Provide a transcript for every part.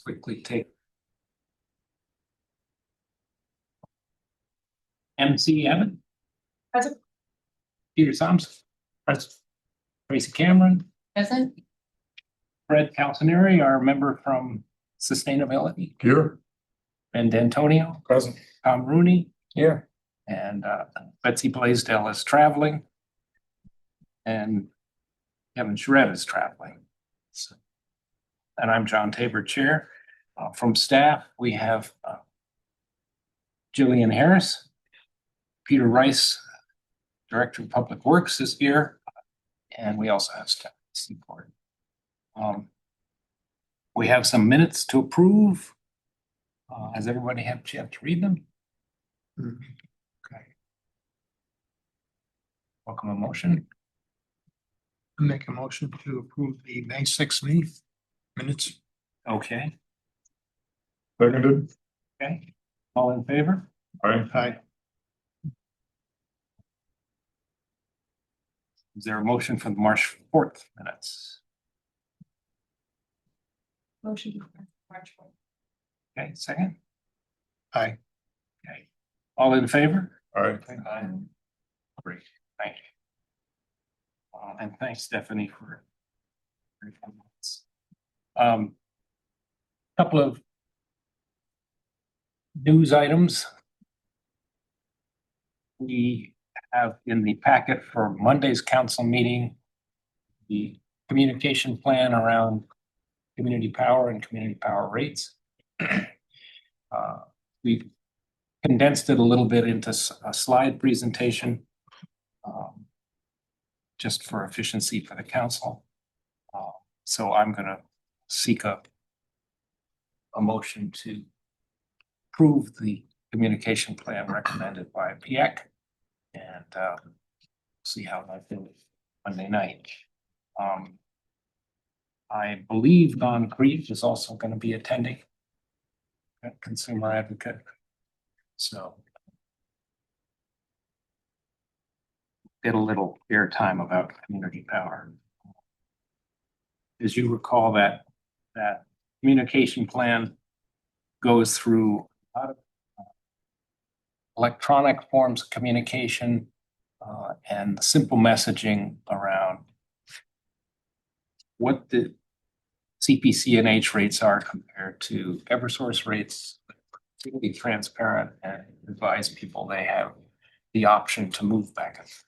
quickly take MC Evan. Present. Peter Thompson. Present. Tracy Cameron. Present. Fred Calcineri, our member from Sustainability. Here. Ben D'Antonio. Present. Tom Rooney. Here. And Betsy Blaisdell is traveling. And Kevin Shred is traveling. So, and I'm John Tabor, Chair. From staff, we have Jillian Harris. Peter Rice, Director of Public Works, is here. And we also have Stephanie Seaport. We have some minutes to approve. Has everybody had a chance to read them? Okay. Welcome a motion. I make a motion to approve the May 6th minutes. Okay. Seconded. Okay. All in favor? Aye. Is there a motion for the March 4th minutes? Motion for March 4th. Okay, second. Aye. Okay. All in favor? Aye. Aye. Great, thank you. And thanks, Stephanie, for your comments. Couple of news items. We have in the packet for Monday's council meeting the communication plan around community power and community power rates. We condensed it a little bit into a slide presentation just for efficiency for the council. So I'm going to seek a motion to approve the communication plan recommended by PIEC and see how that goes Monday night. I believe Don Creed is also going to be attending, a consumer advocate. So get a little airtime about community power. As you recall, that communication plan goes through a lot of electronic forms of communication and simple messaging around what the CPC&H rates are compared to Eversource rates, to be transparent and advise people they have the option to move back and forth.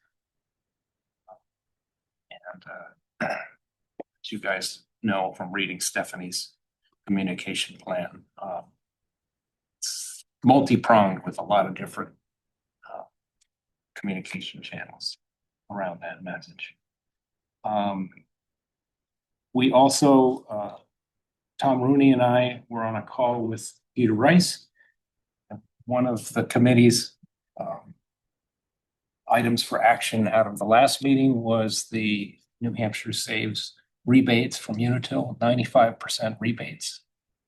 And as you guys know from reading Stephanie's communication plan, it's multi-pronged with a lot of different communication channels around that message. We also, Tom Rooney and I were on a call with Peter Rice. One of the committee's items for action out of the last meeting was the New Hampshire Saves rebates from Unitil, 95% rebates.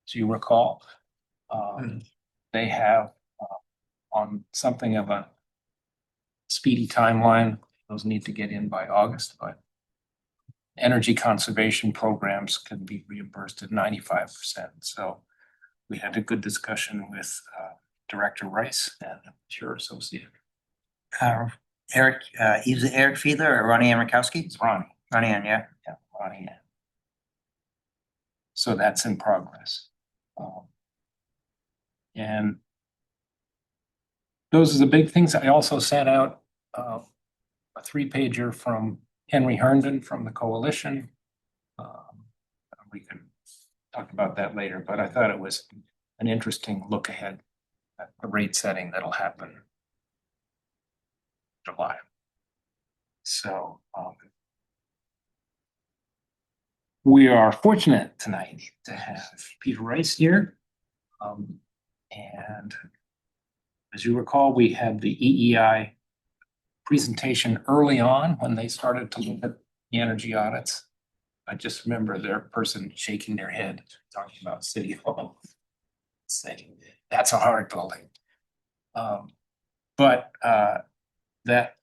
As you recall, they have on something of a speedy timeline. Those need to get in by August, but energy conservation programs can be reimbursed at 95%. So we had a good discussion with Director Rice and your associate. Eric, either Eric Fiedler or Ronnie Amakowski? It's Ronnie. Ronnie, yeah. Yeah, Ronnie. So that's in progress. And those are the big things. I also sent out a 3-pager from Henry Herndon from the coalition. We can talk about that later, but I thought it was an interesting look ahead at the rate setting that'll happen in July. So we are fortunate tonight to have Peter Rice here. And as you recall, we had the EEI presentation early on when they started to look at the energy audits. I just remember their person shaking their head, talking about City Hall, saying that's a hard building. But that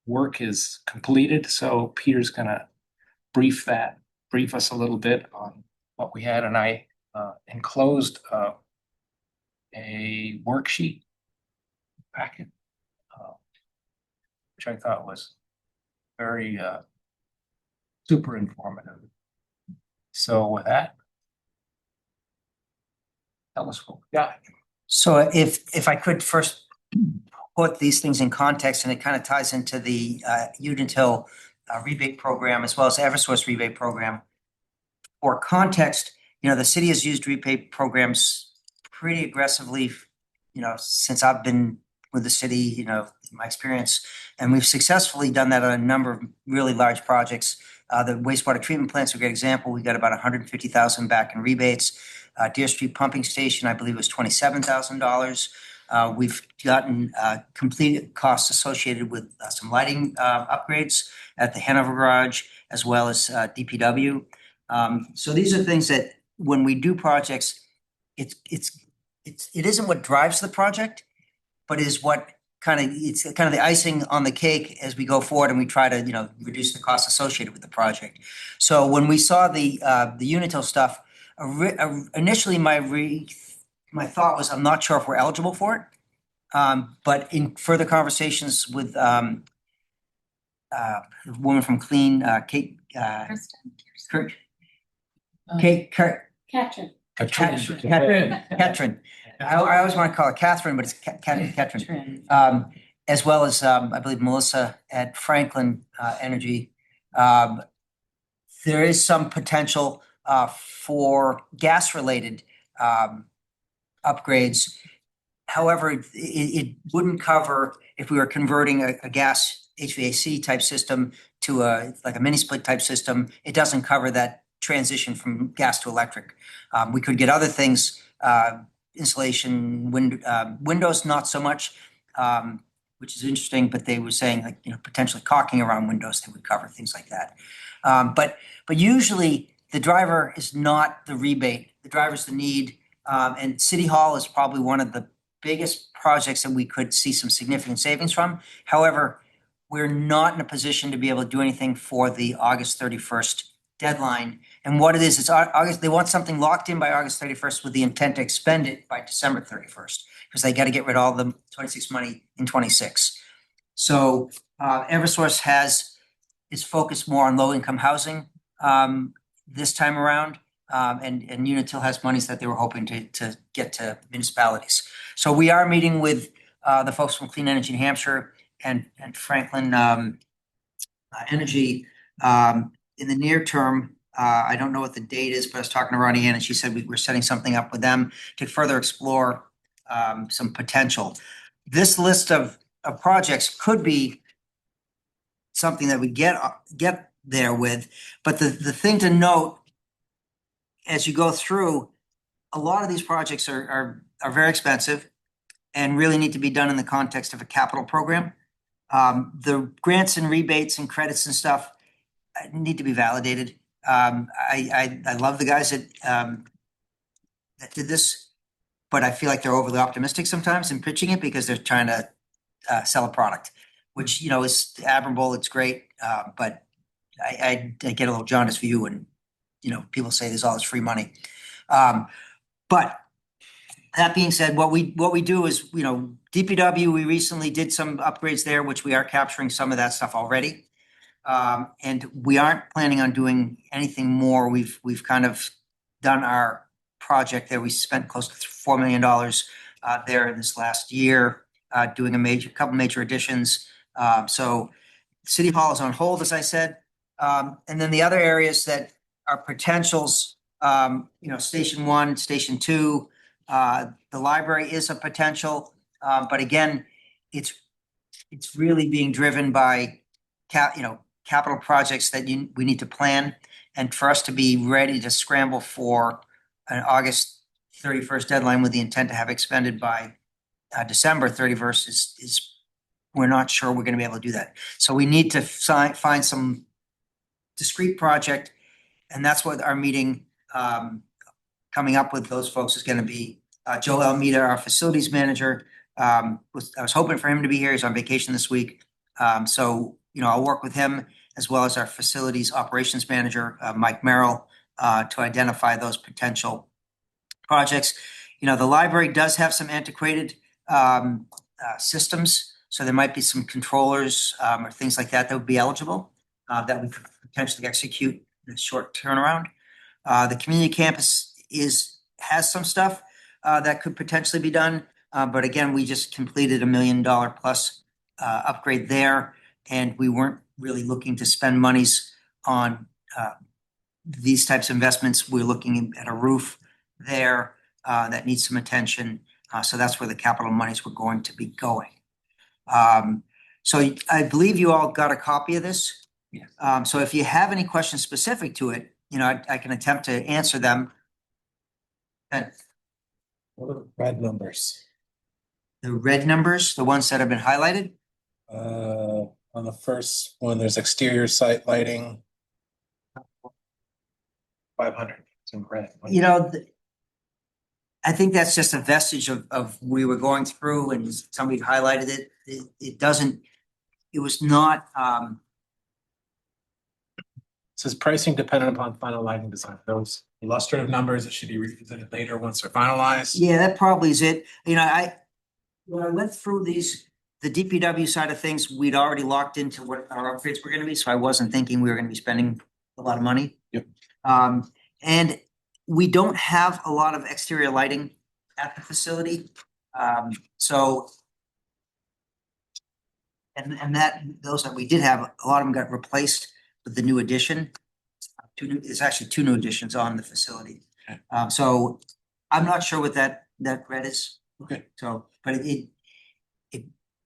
work is completed, so Peter's gonna brief us a little bit on what we had, and I enclosed a worksheet packet, which I thought was very super informative. So with that, tell us what we got. So if I could first put these things in context, and it kind of ties into the Unitil rebate program as well as Eversource rebate program. For context, the city has used rebate programs pretty aggressively, since I've been with the city, in my experience, and we've successfully done that on a number of really large projects. The wastewater treatment plant's a great example. We got about 150,000 back in rebates. Deer Street Pumping Station, I believe, was $27,000. We've gotten complete costs associated with some lighting upgrades at the Hanover Garage as well as DPW. So these are things that when we do projects, it isn't what drives the project, but is what it's kind of the icing on the cake as we go forward and we try to reduce the costs associated with the project. So when we saw the Unitil stuff, initially my thought was I'm not sure if we're eligible for it, but in further conversations with the woman from Clean, Kate. Catherine. Katrin. I always want to call her Catherine, but it's Katrin. As well as I believe Melissa at Franklin Energy. There is some potential for gas-related upgrades. However, it wouldn't cover if we were converting a gas HVAC type system to like a mini split type system. It doesn't cover that transition from gas to electric. We could get other things, insulation, windows, not so much, which is interesting. But they were saying potentially caulking around windows that would cover things like that. But usually the driver is not the rebate. The driver is the need. And City Hall is probably one of the biggest projects that we could see some significant savings from. However, we're not in a position to be able to do anything for the August 31st deadline. And what it is, it's August. They want something locked in by August 31st with the intent to expend it by December 31st because they got to get rid of all the 26 money in 26. So Eversource is focused more on low-income housing this time around. And Unitil has monies that they were hoping to get to municipalities. So we are meeting with the folks from Clean Energy New Hampshire and Franklin Energy in the near term. I don't know what the date is, but I was talking to Ronnie Ann and she said we're setting something up with them to further explore some potential. This list of projects could be something that we get there with, but the thing to note as you go through, a lot of these projects are very expensive and really need to be done in the context of a capital program. The grants and rebates and credits and stuff need to be validated. I love the guys that did this, but I feel like they're overly optimistic sometimes in pitching it because they're trying to sell a product, which is admirable. It's great, but I get a little jaundiced view when people say there's all this free money. But that being said, what we do is, DPW, we recently did some upgrades there, which we are capturing some of that stuff already. And we aren't planning on doing anything more. We've kind of done our project there. We spent close to $4 million there in this last year, doing a couple major additions. So City Hall is on hold, as I said. And then the other areas that are potentials, Station 1, Station 2, the library is a potential, but again, it's really being driven by capital projects that we need to plan, and for us to be ready to scramble for an August 31st deadline with the intent to have expended by December 31st is we're not sure we're going to be able to do that. So we need to find some discrete project, and that's what our meeting coming up with those folks is going to be. Joe Almeida, our facilities manager, I was hoping for him to be here. He's on vacation this week. So, I'll work with him as well as our facilities operations manager, Mike Merrill, to identify those potential projects. You know, the library does have some antiquated systems, so there might be some controllers or things like that that would be eligible that we could potentially execute in a short turnaround. The community campus has some stuff that could potentially be done, but again, we just completed $1 million plus upgrade there, and we weren't really looking to spend monies on these types of investments. We're looking at a roof there that needs some attention. So that's where the capital monies were going to be going. So I believe you all got a copy of this. Yeah. So if you have any questions specific to it, you know, I can attempt to answer them. And What are the red numbers? the red numbers, the ones that have been highlighted, On the first one, there's exterior site lighting. 500, it's in red. you know, I think that's just a vestige of we were going through and somebody highlighted it. It doesn't, it was not, It says pricing dependent upon final lighting design. Those illustrative numbers that should be revisited later once they're finalized. yeah, that probably is it. You know, when I went through these, the DPW side of things, we'd already locked into what our upgrades were gonna be, so I wasn't thinking we were gonna be spending a lot of money. Yep. And we don't have a lot of exterior lighting at the facility. So and that, those that we did have, a lot of them got replaced with the new addition. There's actually 2 new additions on the facility. Okay. So I'm not sure what that red is. Okay. So, but it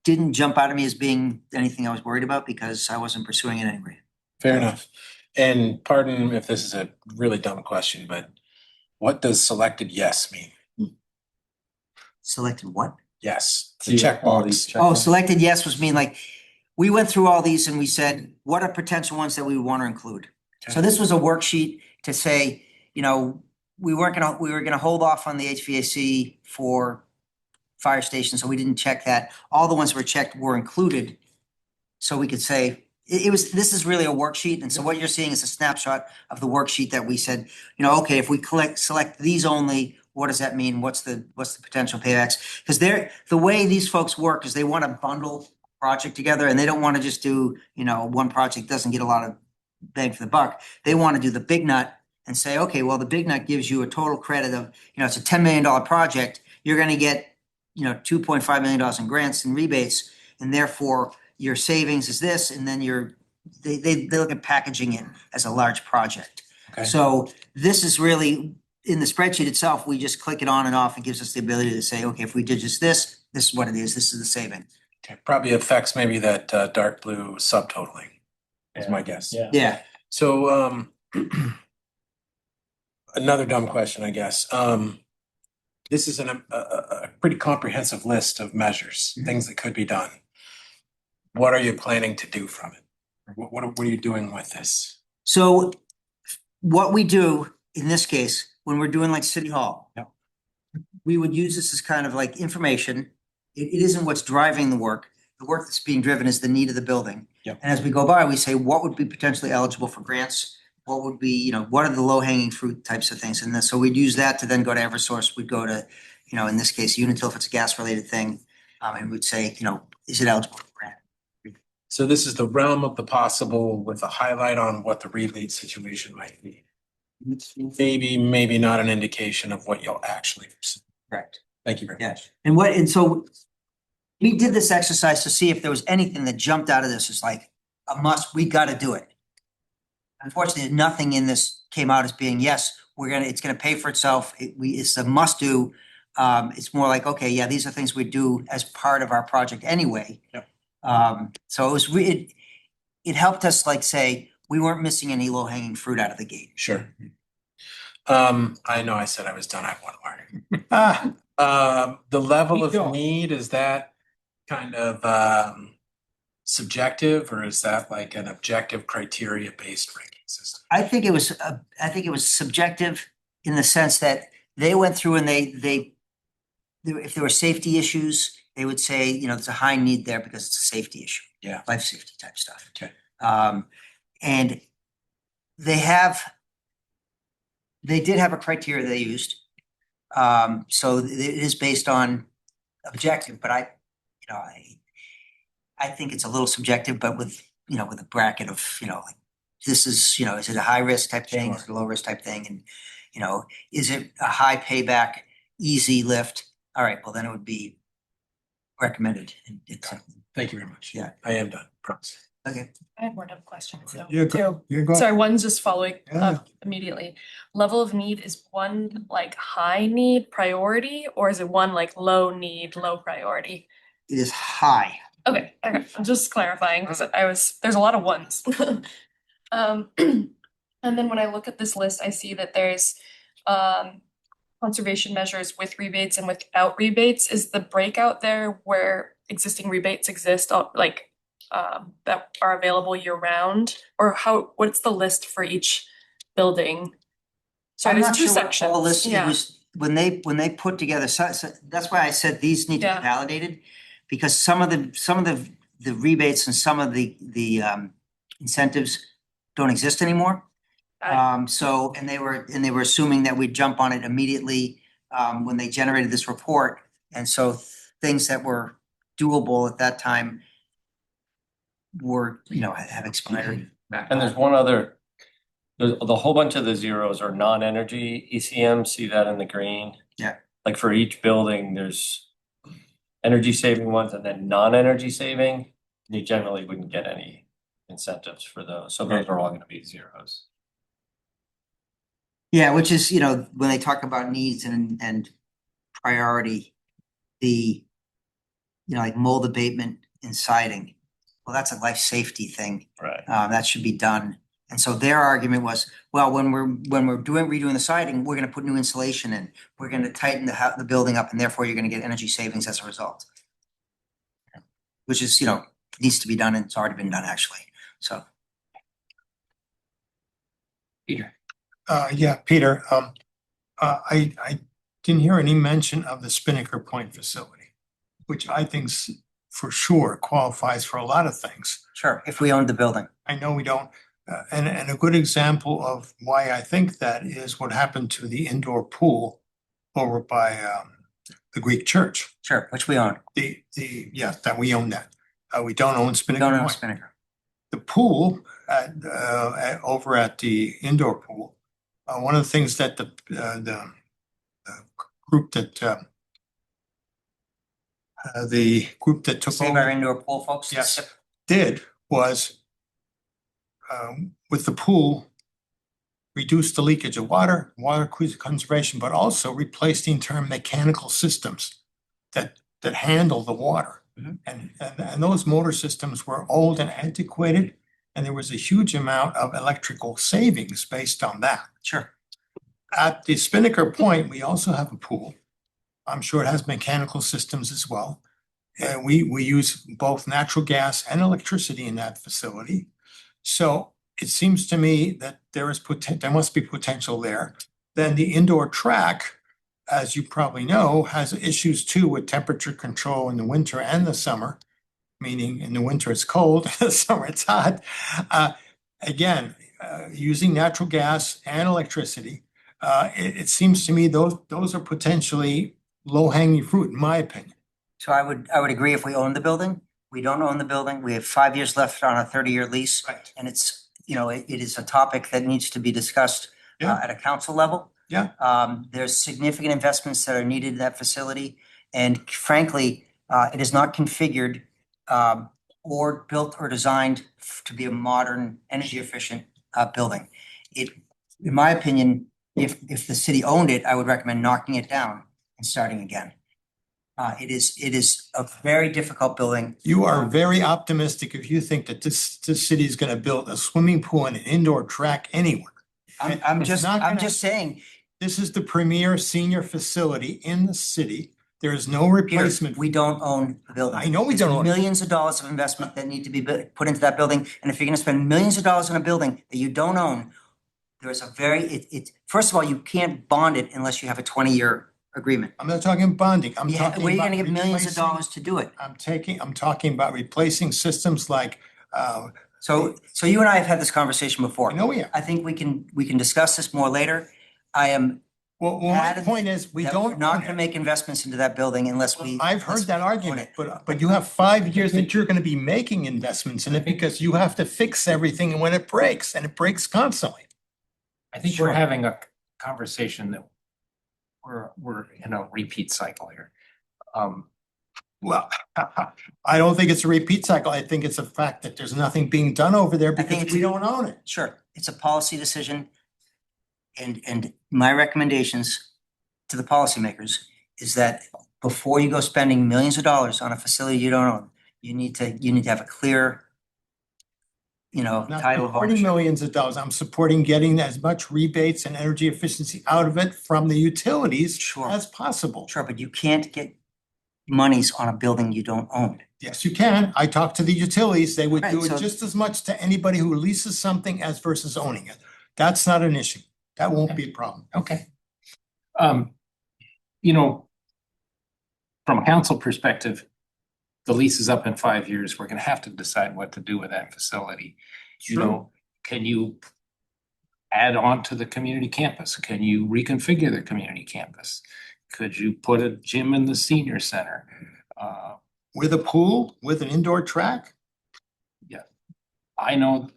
didn't jump out at me as being anything I was worried about because I wasn't pursuing it anyway. Fair enough. And pardon if this is a really dumb question, but what does selected yes mean? Selected what? Yes, the checkbox. Oh, selected yes was mean like, we went through all these and we said, what are potential ones that we would want to include? So this was a worksheet to say, you know, we were gonna hold off on the HVAC for fire station, so we didn't check that. All the ones that were checked were included. So we could say, this is really a worksheet, and so what you're seeing is a snapshot of the worksheet that we said, you know, okay, if we select these only, what does that mean? What's the potential paybacks? Because the way these folks work is they want to bundle a project together, and they don't want to just do, you know, one project doesn't get a lot of bang for the buck. They want to do the big nut and say, okay, well, the big nut gives you a total credit of, you know, it's a $10 million project. You're going to get, you know, $2.5 million in grants and rebates, and therefore your savings is this, and then they look at packaging it as a large project. Okay. So this is really, in the spreadsheet itself, we just click it on and off. It gives us the ability to say, okay, if we did just this is what it is. This is the saving. Okay, probably affects maybe that dark blue subtotaling is my guess. Yeah. Yeah. So another dumb question, I guess. This is a pretty comprehensive list of measures, things that could be done. What are you planning to do from it? What are you doing with this? So what we do in this case, when we're doing like City Hall, Yep. we would use this as kind of like information. It isn't what's driving the work. The work that's being driven is the need of the building. Yep. And as we go by, we say, what would be potentially eligible for grants? What would be, you know, what are the low hanging fruit types of things? And then, so we'd use that to then go to Eversource. We'd go to, you know, in this case, Unitil if it's a gas related thing. And we'd say, you know, is it eligible for grant? So this is the realm of the possible with a highlight on what the rebate situation might be. Maybe not an indication of what you'll actually pursue. Correct. Thank you very much. Yeah. And so we did this exercise to see if there was anything that jumped out of this. It's like a must, we got to do it. Unfortunately, nothing in this came out as being, yes, it's going to pay for itself. It's a must do. It's more like, okay, yeah, these are things we do as part of our project anyway. Yep. So it helped us like say, we weren't missing any low hanging fruit out of the gate. Sure. I know I said I was done. I have one more. The level Keep of going. need, is that kind of subjective, or is that like an objective criteria based ranking system? I think it was subjective in the sense that they went through and if there were safety issues, they would say, you know, there's a high need there because it's a safety issue. Yeah. Life safety type stuff. Okay. And they did have a criteria they used. So it is based on objective, but I think it's a little subjective, but with a bracket of, like, this is, is it a high risk type thing? Is it a low risk type thing? And, is it a high payback, easy lift? All right, well, then it would be recommended. Thank you very much. Yeah. I am done, promise. Okay. I have more dumb questions though. You're good. You're good. Sorry, one's just following Yeah. up immediately. Level of need, is one like high need priority, or is it one like low need, low priority? It is high. Okay, I'm just clarifying because there's a lot of ones. And then when I look at this list, I see that there's conservation measures with rebates and without rebates. Is the breakout there where existing rebates exist, that are available year round? Or what's the list for each building? So I'm there's not two sure what sections. all this, it Yeah. was, when they put together, so that's why I said these need to Yeah. be validated. Because some of the rebates and some of the incentives don't exist anymore. So, and they were assuming that we'd jump on it immediately when they generated this report. And so things that were doable at that time were, have expired. And there's one other, the whole bunch of the zeros are non-energy ECM, see that in the green? Yeah. Like for each building, there's energy saving ones and then non-energy saving. You generally wouldn't get any incentives for those, so those are all gonna be zeros. Yeah, which is, when they talk about needs and priority, like mold abatement and siding. Well, that's a life safety thing. Right. That should be done. And so their argument was, well, when we're redoing the siding, we're gonna put new insulation in. We're gonna tighten the building up, and therefore you're gonna get energy savings as a result. Which is, needs to be done, and it's already been done actually, so. Peter. Yeah, Peter, I didn't hear any mention of the Spinnaker Point facility, which I think for sure qualifies for a lot of things. Sure, if we owned the building. I know we don't, and a good example of why I think that is what happened to the indoor pool over by the Greek church. Sure, which we own. Yes, that we own that. We don't own We Spinnaker don't own Point. Spinnaker. The pool over at the indoor pool, one of the things that the group that took Save our over indoor pool folks. Yes. did was with the pool, reduce the leakage of water conservation, but also replace the entire mechanical systems that handle the water. Mhm. And those motor systems were old and antiquated, and there was a huge amount of electrical savings based on that. Sure. At the Spinnaker Point, we also have a pool. I'm sure it has mechanical systems as well. And we use both natural gas and electricity in that facility. So it seems to me that there must be potential there. Then the indoor track, as you probably know, has issues too with temperature control in the winter and the summer. Meaning in the winter it's cold, in the summer it's hot. Again, using natural gas and electricity, it seems to me those are potentially low-hanging fruit, in my opinion. So I would agree if we owned the building. We don't own the building. We have 5 years left on a 30-year lease. Right. And it's, it is a topic that needs to be discussed Yeah. at a council level. Yeah. There's significant investments that are needed in that facility. And frankly, it is not configured or built or designed to be a modern, energy efficient building. In my opinion, if the city owned it, I would recommend knocking it down and starting again. It is a very difficult building. You are very optimistic if you think that this city is gonna build a swimming pool and an indoor track anywhere. I'm It's just not gonna- saying, This is the premier senior facility in the city. There is no Peter, replacement. we don't own the building. I know we There's don't own it. millions of dollars of investment that need to be put into that building. And if you're gonna spend millions of dollars on a building that you don't own, there's a first of all, you can't bond it unless you have a 20-year agreement. I'm not talking bonding. I'm Yeah, talking where are you about gonna get millions of replacing- dollars to do it? I'm talking about replacing systems like, So you and I have had this conversation before. I know we are. I think we can discuss this more later. I am Well, my point is, we that we're don't not own gonna it. make investments into that building unless we. I've heard that own argument, it. but you have 5 years that you're gonna be making investments in it because you have to fix everything when it breaks, and it breaks constantly. I think we're having a conversation that we're in a repeat cycle here. Well, I don't think it's a repeat cycle. I think it's a fact that there's nothing being done over there think because it's- we don't own it. Sure, it's a policy decision. And my recommendations to the policymakers is that before you go spending millions of dollars on a facility you don't own, you need to have a clear, Not title of supporting ownership. millions of dollars. I'm supporting getting as much rebates and energy efficiency out of it from the utilities Sure. as possible. Sure, but you can't get monies on a building you don't own. Yes, you can. I talked to the utilities. They would do Right, it so- just as much to anybody who leases something as versus owning it. That's not an issue. That won't be a problem. Okay. You know, from a council perspective, the lease is up in 5 years. We're gonna have to decide what to do with that facility. You know, can you add on to the community campus? Can you reconfigure the community campus? Could you put a gym in the senior center? With a pool, with an indoor track? I know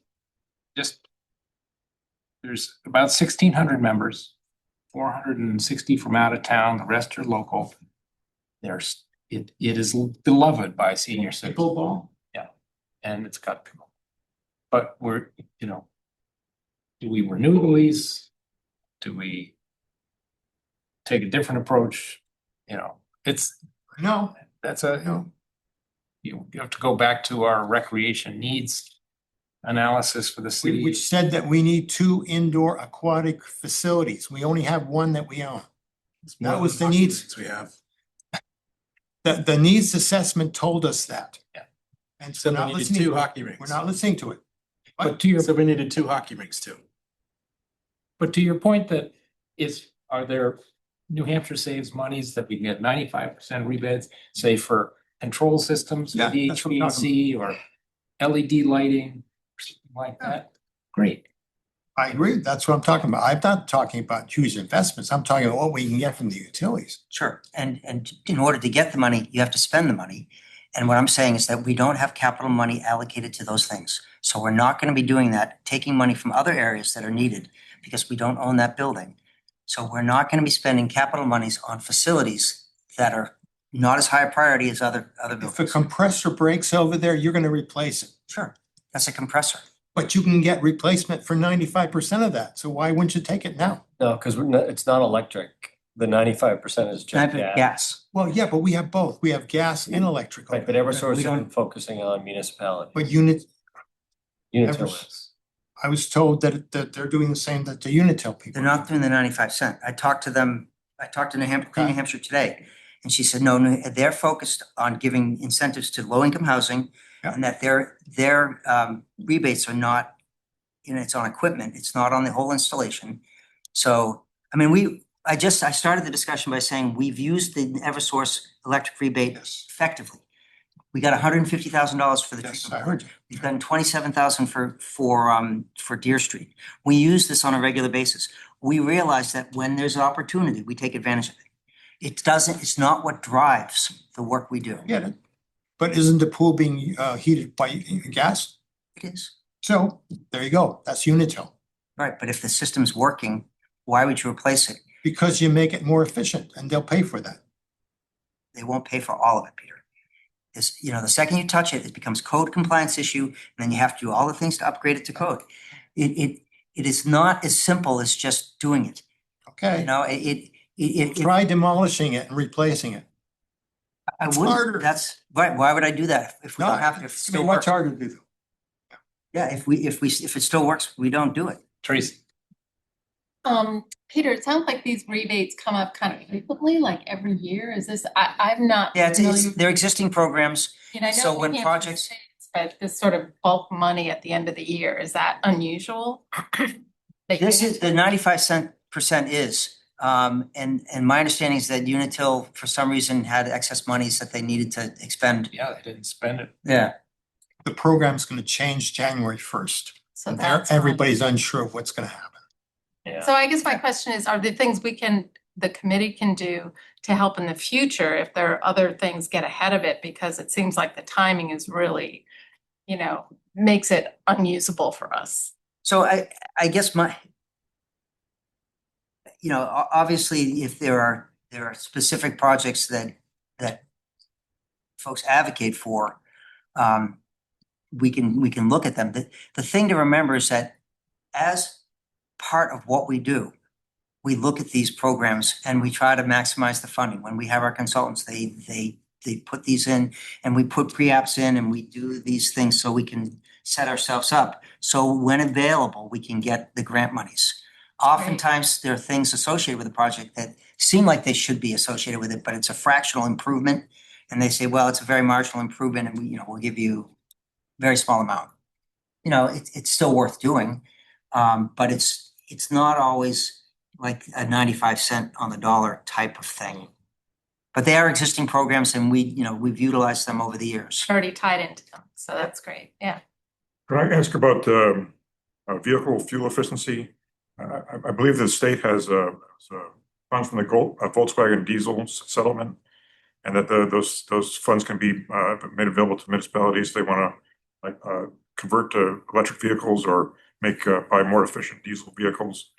just there's about 1,600 members, 460 from out of town, the rest are local. It is beloved by senior citizens. Pickleball? Yeah, and it's got people. But we're, do we renew the lease? Do we take a different approach? No, That's you have to go back to our recreation needs analysis for the city. which said that we need 2 indoor aquatic facilities. We only have 1 that we own. That was the needs. We have. The needs assessment told us that. Yeah. And So we're we not needed listening 2 to it. hockey rinks. We're not listening to it. But to your So we needed 2 hockey rinks too. point that are there New Hampshire saves monies that we can get 95% rebates, say for control systems, Yeah, for the that's what I'm talking HVAC or LED lighting, or something like that? Great. I agree. That's what I'm talking about. I'm not talking about huge investments. I'm talking about what we can get from the utilities. Sure, and in order to get the money, you have to spend the money. And what I'm saying is that we don't have capital money allocated to those things. So we're not gonna be doing that, taking money from other areas that are needed because we don't own that building. So we're not gonna be spending capital monies on facilities that are not as high a priority as other If a buildings. compressor breaks over there, you're gonna replace it. Sure, that's a compressor. But you can get replacement for 95% of that. So why wouldn't you take it now? No, because it's not electric. The 95% is just gas. Gas. Well, yeah, but we have both. We have gas and electric. Right, but Eversource has been focusing on municipality, But unit, utilities. I was told that they're doing the same that the Unitil people. They're not doing the 95 cents. I talked to them, I talked to New Hampshire today. And she said, no, they're focused on giving incentives to low income housing. Yeah. And that their rebates are not, it's on equipment, it's not on the whole installation. So, I mean, I started the discussion by saying we've used the Eversource electric rebate Yes. effectively. We got $150,000 for the Yes, treatment. I heard you. We've gotten 27,000 for Deer Street. We use this on a regular basis. We realize that when there's an opportunity, we take advantage of it. It's not what drives the work we do. Get it. But isn't the pool being heated by gas? It is. So there you go. That's Unitil. Right, but if the system's working, why would you replace it? Because you make it more efficient and they'll pay for that. They won't pay for all of it, Peter. The second you touch it, it becomes code compliance issue, and then you have to do all the things to upgrade it to code. It is not as simple as just doing it. Okay. It Try demolishing it and replacing it. I It's wouldn't, harder. that's right. Why would I do that if we No, don't have to? If it it's still much works? harder to do. Yeah, if it still works, we don't do it. Tracy, Peter, it sounds like these rebates come up kind of frequently, like every year. Is this, I'm not. Yeah, it's familiar- they're existing programs. And I know so when New Hampshire projects- States, but this sort of bulk money at the end of the year, is that unusual? This is the 95% is. And my understanding is that Unitil, for some reason, had excess monies that they needed to expend. yeah, they didn't spend it. Yeah. The program's gonna change January 1st. So And that's. everybody's unsure of what's gonna happen. Yeah. So I guess my question is, are there things the committee can do to help in the future if there are other things get ahead of it? Because it seems like the timing is really, makes it unusable for us. So I guess obviously, if there are specific projects that folks advocate for, we can look at them. The thing to remember is that as part of what we do, we look at these programs and we try to maximize the funding. When we have our consultants, they put these in, and we put pre-apps in, and we do these things so we can set ourselves up. So when available, we can get the grant monies. Oftentimes, there are things associated with the project that seem like they should be associated with it, but it's a fractional improvement. And they say, well, it's a very marginal improvement, and we'll give you a very small amount. It's still worth doing, but it's not always like a 95 cent on the dollar type of thing. But they are existing programs, and we've utilized them over the years. Already tied into them, so that's great, yeah. Can I ask about vehicle fuel efficiency? I believe the state has funds from the Volkswagen diesel settlement, and that those funds can be made available to municipalities. They want to convert to electric vehicles or buy more efficient diesel vehicles.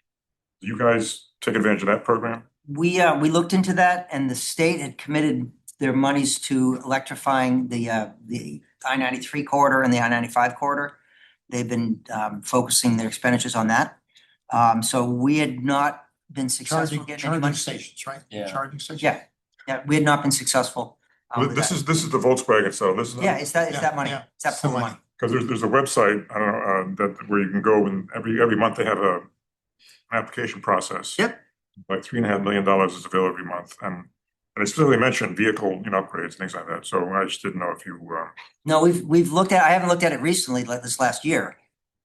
Do you guys take advantage of that program? We looked into that, and the state had committed their monies to electrifying the I-93 corridor and the I-95 corridor. They've been focusing their expenditures on that. So we had not been successful getting any Charging money. stations, right? Yeah. Charging stations. Yeah, we had not been successful. with This that. is the Volkswagen settlement. This is Yeah, it's that Yeah, money. yeah. It's that pool Some money. because there's a website, I don't know, where you can go, and every month they have an application process. Yep. Like $3.5 million is available every month, and it specifically mentioned vehicle, upgrades, things like that. So I just didn't know if you. No, we've looked at. I haven't looked at it recently, like this last year,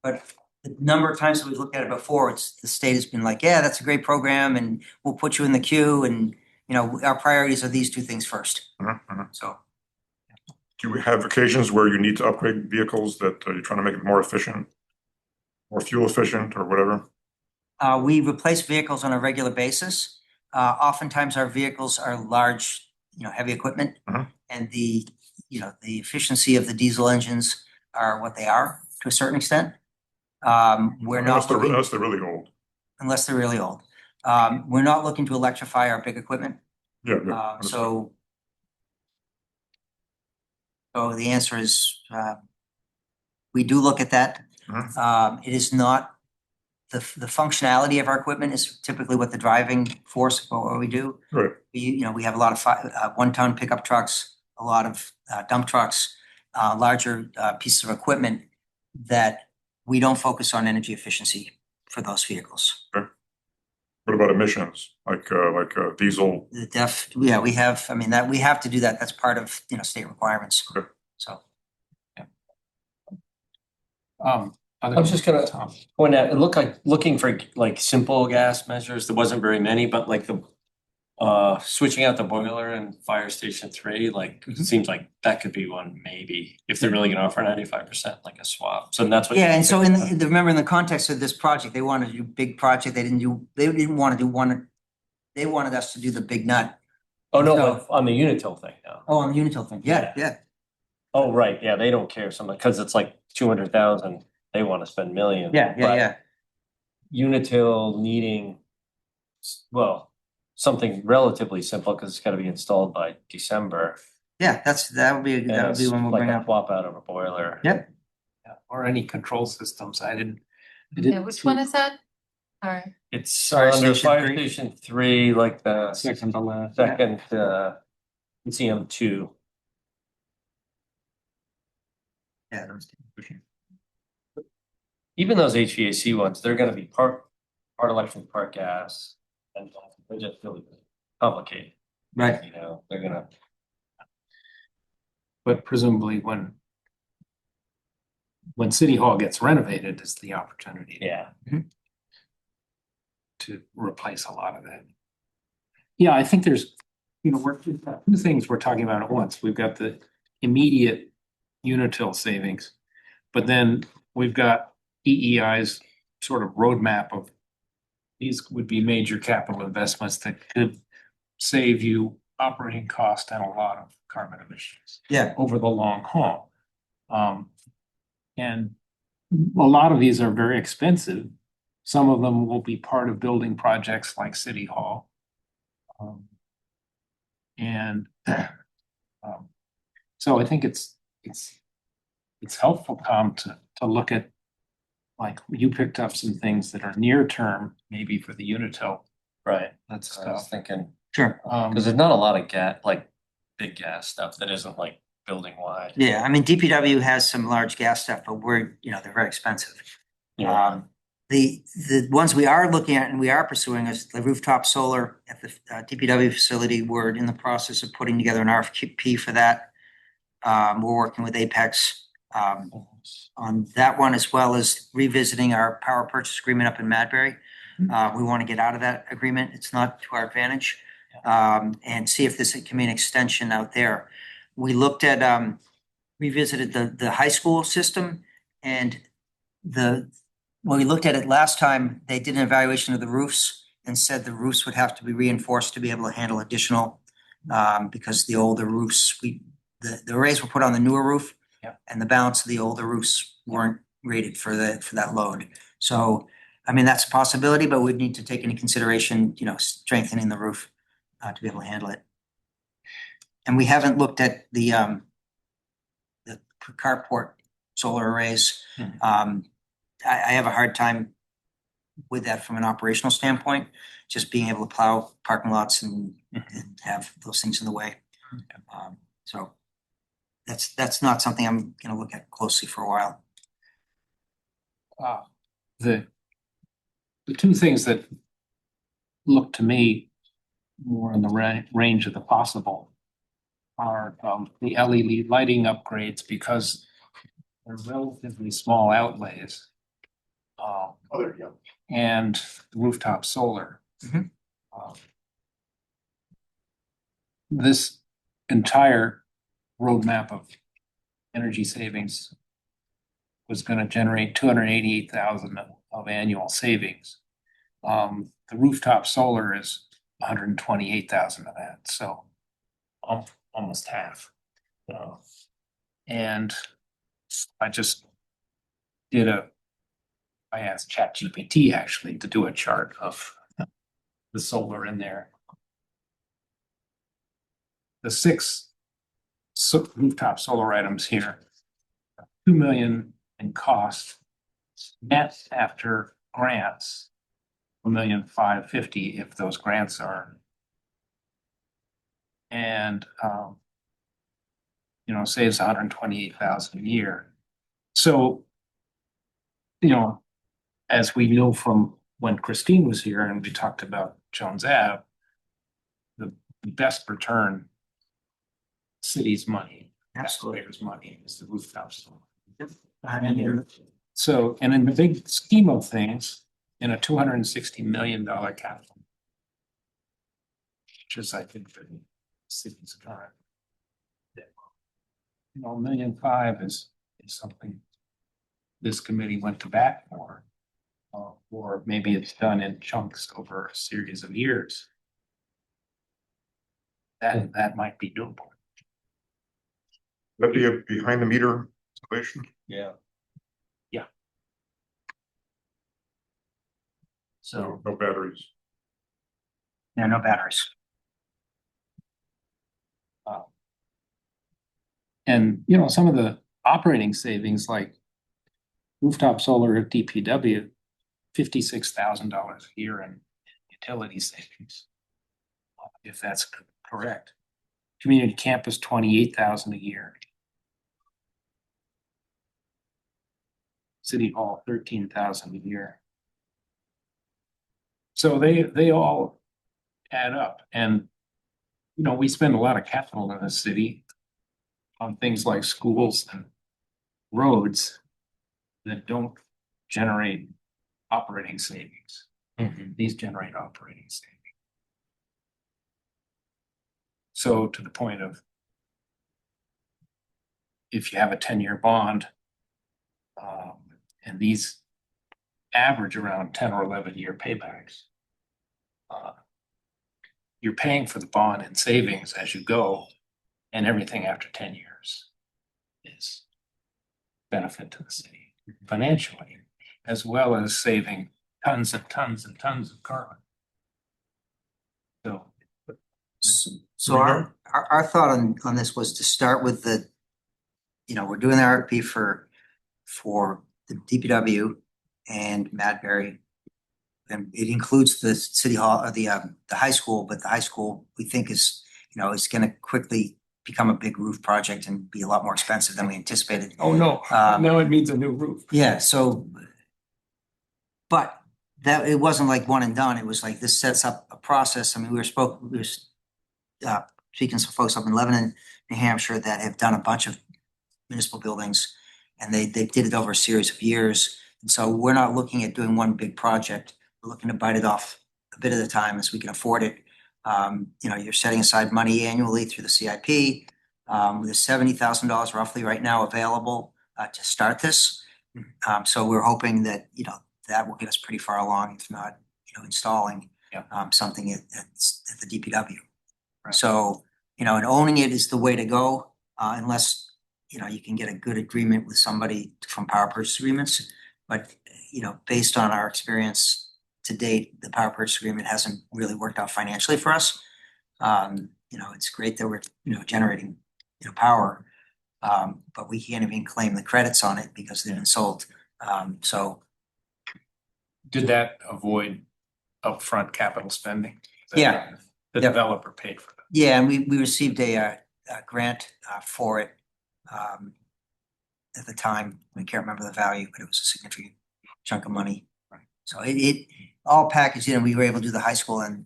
but the number of times that we've looked at it before, the state has been like, yeah, that's a great program, and we'll put you in the queue, and our priorities are these two things first. So. Do you have occasions where you need to upgrade vehicles that you're trying to make it more efficient, more fuel efficient, or whatever? We replace vehicles on a regular basis. Oftentimes our vehicles are large, heavy equipment, and the efficiency of the diesel engines are what they are to a certain extent. We're not looking, Unless they're really old. unless they're really old. We're not looking to electrify our big equipment. Yeah. So the answer is, we do look at that. It is not the functionality of our equipment is typically what the driving force of what we do. Right. We have a lot of 1-ton pickup trucks, a lot of dump trucks, larger pieces of equipment that we don't focus on energy efficiency for those vehicles. Okay. What about emissions, like diesel? We have. I mean, that we have to do that. That's part of state requirements. Okay. So. I was just gonna point out, it looked like looking for like simple gas measures. There wasn't very many, but like the switching out the boiler in fire station 3, it seems like that could be one maybe if they're really gonna offer 95%, like a swap. So that's what. Yeah, and so remember in the context of this project, they wanted to do big project. They didn't want to do one. They wanted us to do the big nut. Oh, no, but on the Unitil thing now. Oh, on the Unitil thing. Yeah. Oh, right, yeah, they don't care so much because it's like 200,000. They want to spend millions. Yeah. Unitil needing, something relatively simple because it's got to be installed by December. Yeah, that would be one we'll bring Like a up. swap out of a boiler. Yep. Yeah, or any control systems. I didn't Yeah, which one is that? Sorry. It's Fire under station fire 3. station 3, like the second to last. second CM2. Yeah. Even those HVAC ones, they're gonna be part electric, part gas, and they're just really complicated. Right. They're gonna. But presumably when City Hall gets renovated is the opportunity Yeah. to replace a lot of that. Yeah, I think there's, we've got two things we're talking about at once. We've got the immediate Unitil savings, but then we've got EEI's sort of roadmap of these would be major capital investments that could save you operating cost and a lot of carbon emissions Yeah, over the long haul. And a lot of these are very expensive. Some of them will be part of building projects like City Hall. And so I think it's helpful, Tom, to look at, like, you picked up some things that are near term, maybe for the Unitil Right, that's what I was stuff. thinking, sure. cause there's not a lot of like big gas stuff that isn't like building wide. Yeah, I mean, DPW has some large gas stuff, but they're very expensive. Yeah. The ones we are looking at and we are pursuing is the rooftop solar at the DPW facility. We're in the process of putting together an RFP for that. We're working with Apex on that one, as well as revisiting our power purchase agreement up in Madbury. We want to get out of that agreement. It's not to our advantage. And see if this can be an extension out there. We looked at, revisited the high school system, and when we looked at it last time, they did an evaluation of the roofs and said the roofs would have to be reinforced to be able to handle additional, because the older roofs, the arrays were put on the newer roof. Yeah. And the balance of the older roofs weren't rated for that load. So, I mean, that's a possibility, but we'd need to take into consideration, strengthening the roof to be able to handle it. And we haven't looked at the carport solar arrays. I have a hard time with that from an operational standpoint, just being able to plow parking lots and have those things in the way. So that's not something I'm gonna look at closely for a while. The two things that look to me more in the range of the possible are the LED lighting upgrades, because they're relatively small outlays. And rooftop solar. Mhm. This entire roadmap of energy savings was gonna generate 288,000 of annual savings. The rooftop solar is 128,000 of that, so almost half. And I just did I asked ChatGPT actually to do a chart of the solar in there. The 6 rooftop solar items here, 2 million in cost, net after grants, 1,550,000 if those grants are. And saves 128,000 a year. So, as we know from when Christine was here and we talked about Jones Ave, the best return city's money, taxpayers' money, is the rooftop solar. So, and in the big scheme of things, in a $260 million capital, which is, I think, the city's current. $1.5 million is something this committee went to bat for. Or maybe it's done in chunks over a series of years. That might be doable. That'd be a behind the meter installation. Yeah. So, No batteries. There are no batteries. and some of the operating savings, like rooftop solar at DPW, $56,000 a year in utility savings. If that's correct. Community campus, 28,000 a year. City Hall, 13,000 a year. So they all add up, and we spend a lot of capital in the city on things like schools and roads that don't generate operating savings. These generate operating savings. So to the point of, if you have a 10-year bond, and these average around 10 or 11 year paybacks. You're paying for the bond and savings as you go, and everything after 10 years is benefit to the city financially, as well as saving tons and tons and tons of carbon. So So our thought on this was to start with we're doing the RFP for the DPW and Madbury. And it includes the city hall or the high school, but the high school we think is gonna quickly become a big roof project and be a lot more expensive than we anticipated. oh no, now it means a new roof. Yeah, so, but that, it wasn't like one and done. It was like, this sets up a process. I mean, we were speaking to some folks up in Lebanon, New Hampshire, that have done a bunch of municipal buildings, and they did it over a series of years. And so we're not looking at doing one big project. We're looking to bite it off a bit at a time as we can afford it. You're setting aside money annually through the CIP. There's $70,000 roughly right now available to start this. So we're hoping that, that will get us pretty far along, if not, installing something at the DPW. Right. So, and owning it is the way to go, unless, you can get a good agreement with somebody from power purchase agreements. But, based on our experience to date, the power purchase agreement hasn't really worked out financially for us. It's great that we're, generating, power, but we can't even claim the credits on it because they've been sold. So Did that avoid upfront capital spending? Yeah. The Yep. developer paid for that. yeah, and we received a grant for it. At the time, I can't remember the value, but it was a significant chunk of money. Right. So it all packaged in. We were able to do the high school, and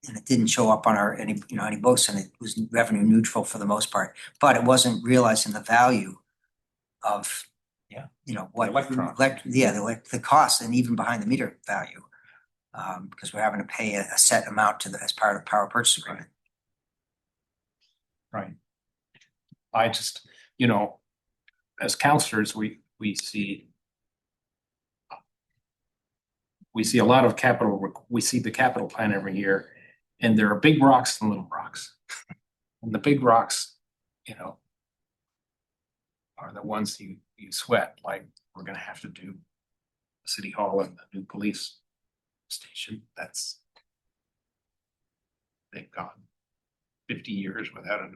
it didn't show up on any books, and it was revenue neutral for the most part. But it wasn't realizing the value of what electrons. The cost, and even behind the meter value, because we're having to pay a set amount as part of power purchase agreement. Right. I just, as counselors, we see a lot of capital, we see the capital plan every year, and there are big rocks and little rocks. And the big rocks, are the ones you sweat, like we're gonna have to do City Hall and the new police station. They've gone 50 years without a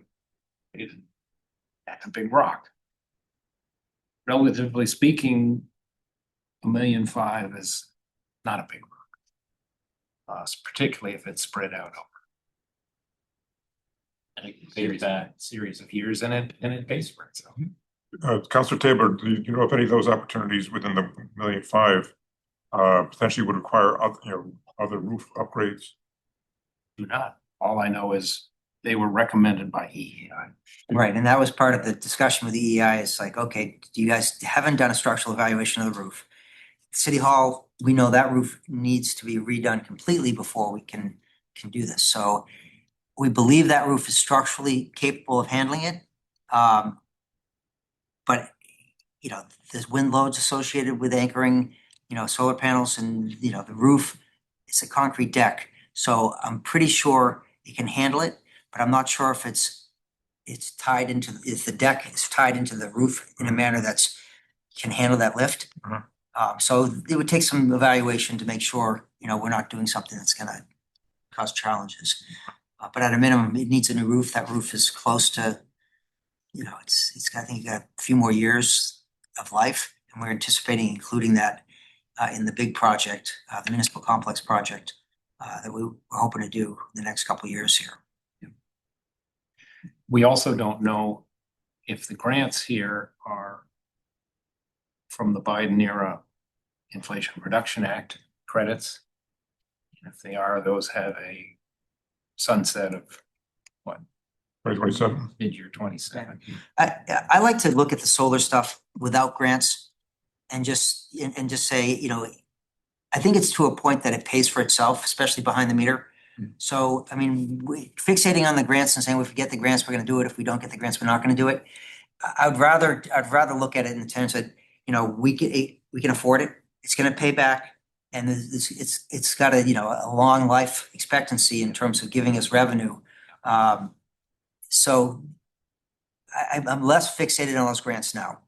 big rock. Relatively speaking, $1.5 million is not a big rock. Particularly if it's spread out over a series of years, and it pays for itself. Councilor Tabor, do you know if any of those opportunities within the $1.5 million potentially would require other roof upgrades? Do not. All I know is they were recommended by EEI. Right, and that was part of the discussion with the EEI. It's like, okay, you guys haven't done a structural evaluation of the roof. City Hall, we know that roof needs to be redone completely before we can do this. So we believe that roof is structurally capable of handling it. But, there's wind loads associated with anchoring, solar panels, and, the roof, it's a concrete deck. So I'm pretty sure it can handle it, but I'm not sure if if the deck is tied into the roof in a manner can handle that lift. So it would take some evaluation to make sure, we're not doing something that's gonna cause challenges. But at a minimum, it needs a new roof. That roof is close to, I think got a few more years of life, and we're anticipating including that in the big project, the municipal complex project that we're hoping to do in the next couple of years here. We also don't know if the grants here are from the Biden era Inflation Reduction Act credits. And if they are, those have a sunset of what? 2027. Mid-year 27. I like to look at the solar stuff without grants and just say, I think it's to a point that it pays for itself, especially behind the meter. So, I mean, fixating on the grants and saying, well, if we get the grants, we're gonna do it. If we don't get the grants, we're not gonna do it. I'd rather look at it in the terms that, we can afford it. It's gonna pay back, and it's got a long life expectancy in terms of giving us revenue. So I'm less fixated on those grants now.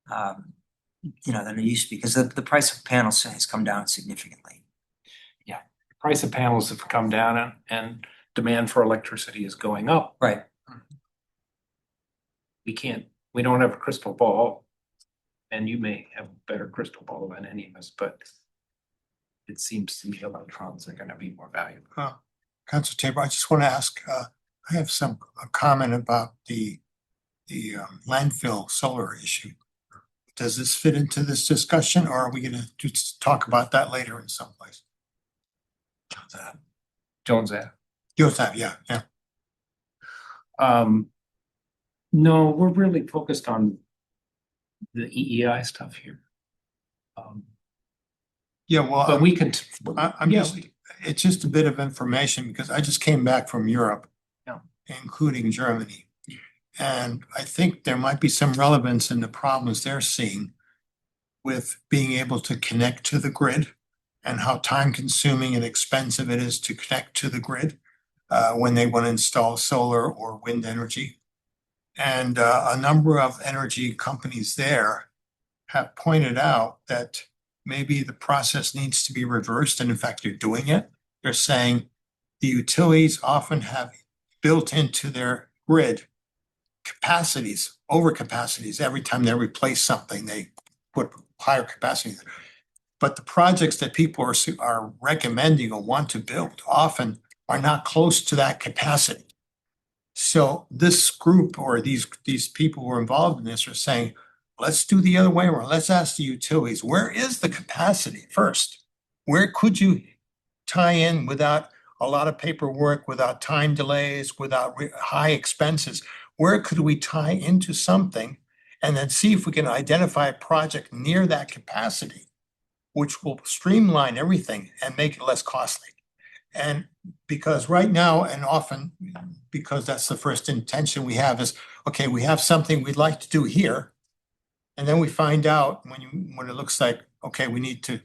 Than it used to be, because the price of panels has come down significantly. Price of panels have come down and demand for electricity is going up. Right. We don't have a crystal ball. And you may have a better crystal ball than any of us, but it seems to me electrons are gonna be more valuable. Council Tabor, I just want to ask, I have a comment about the landfill solar issue. Does this fit into this discussion, or are we gonna just talk about that later in some place? Jones Ave. Yeah. No, we're really focused on the EEI stuff here. Yeah, well, But we can. I'm it's just a bit of information because I just came back from Europe. Yeah. Including Germany. And I think there might be some relevance in the problems they're seeing with being able to connect to the grid and how time consuming and expensive it is to connect to the grid when they want to install solar or wind energy. And a number of energy companies there have pointed out that maybe the process needs to be reversed, and in fact, they're doing it. They're saying the utilities often have built into their grid capacities, overcapacities. Every time they replace something, they put higher capacity. But the projects that people are recommending or want to build often are not close to that capacity. So this group or these people who are involved in this are saying, let's do the other way around. Let's ask the utilities, where is the capacity first? Where could you tie in without a lot of paperwork, without time delays, without high expenses? Where could we tie into something and then see if we can identify a project near that capacity, which will streamline everything and make it less costly? And because right now, and often because that's the first intention we have is, okay, we have something we'd like to do here. And then we find out when it looks like, okay, we need to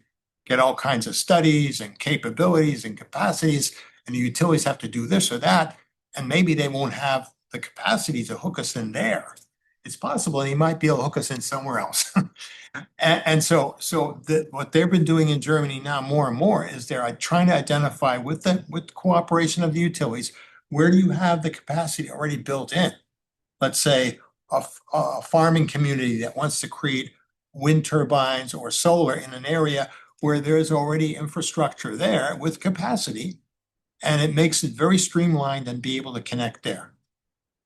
get all kinds of studies and capabilities and capacities, and the utilities have to do this or that, and maybe they won't have the capacity to hook us in there. It's possible they might be able to hook us in somewhere else. So what they've been doing in Germany now more and more is they're trying to identify with cooperation of the utilities, where do you have the capacity already built in? Let's say a farming community that wants to create wind turbines or solar in an area where there's already infrastructure there with capacity, and it makes it very streamlined and be able to connect there.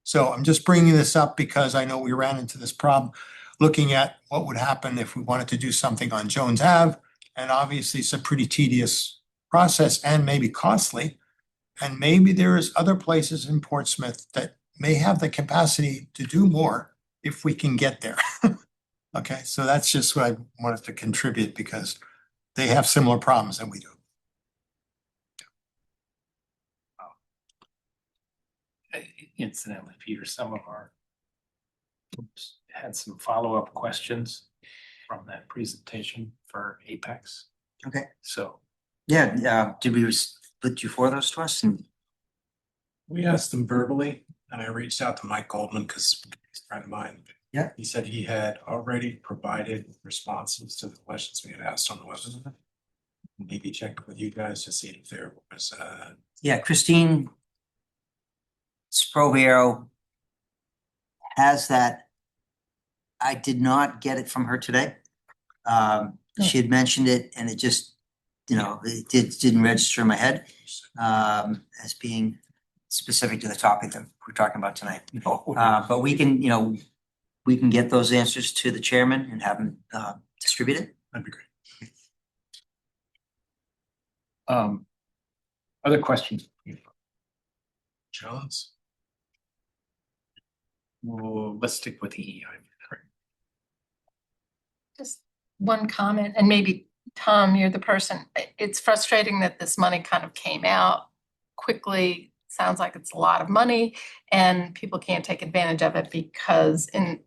So I'm just bringing this up because I know we ran into this problem looking at what would happen if we wanted to do something on Jones Ave. And obviously it's a pretty tedious process and maybe costly. And maybe there is other places in Portsmouth that may have the capacity to do more if we can get there. Okay, so that's just what I wanted to contribute because they have similar problems than we do. Incidentally, Peter, some of our groups had some follow-up questions from that presentation for Apex. Okay. So. Yeah, did we put you for those to us? And We asked them verbally, and I reached out to Mike Goldman because he's a friend of mine. Yeah. He said he had already provided responses to the questions we had asked on the website. Maybe check with you guys to see if there was yeah, Christine Sprovero has that. I did not get it from her today. She had mentioned it and it just, it didn't register in my head as being specific to the topic that we're talking about tonight. But we can, we can get those answers to the chairman and have him distribute it. that'd be great. Other questions? Jones? Well, let's stick with EEI. Just one comment, and maybe Tom, you're the person. It's frustrating that this money kind of came out quickly. Sounds like it's a lot of money and people can't take advantage of it because in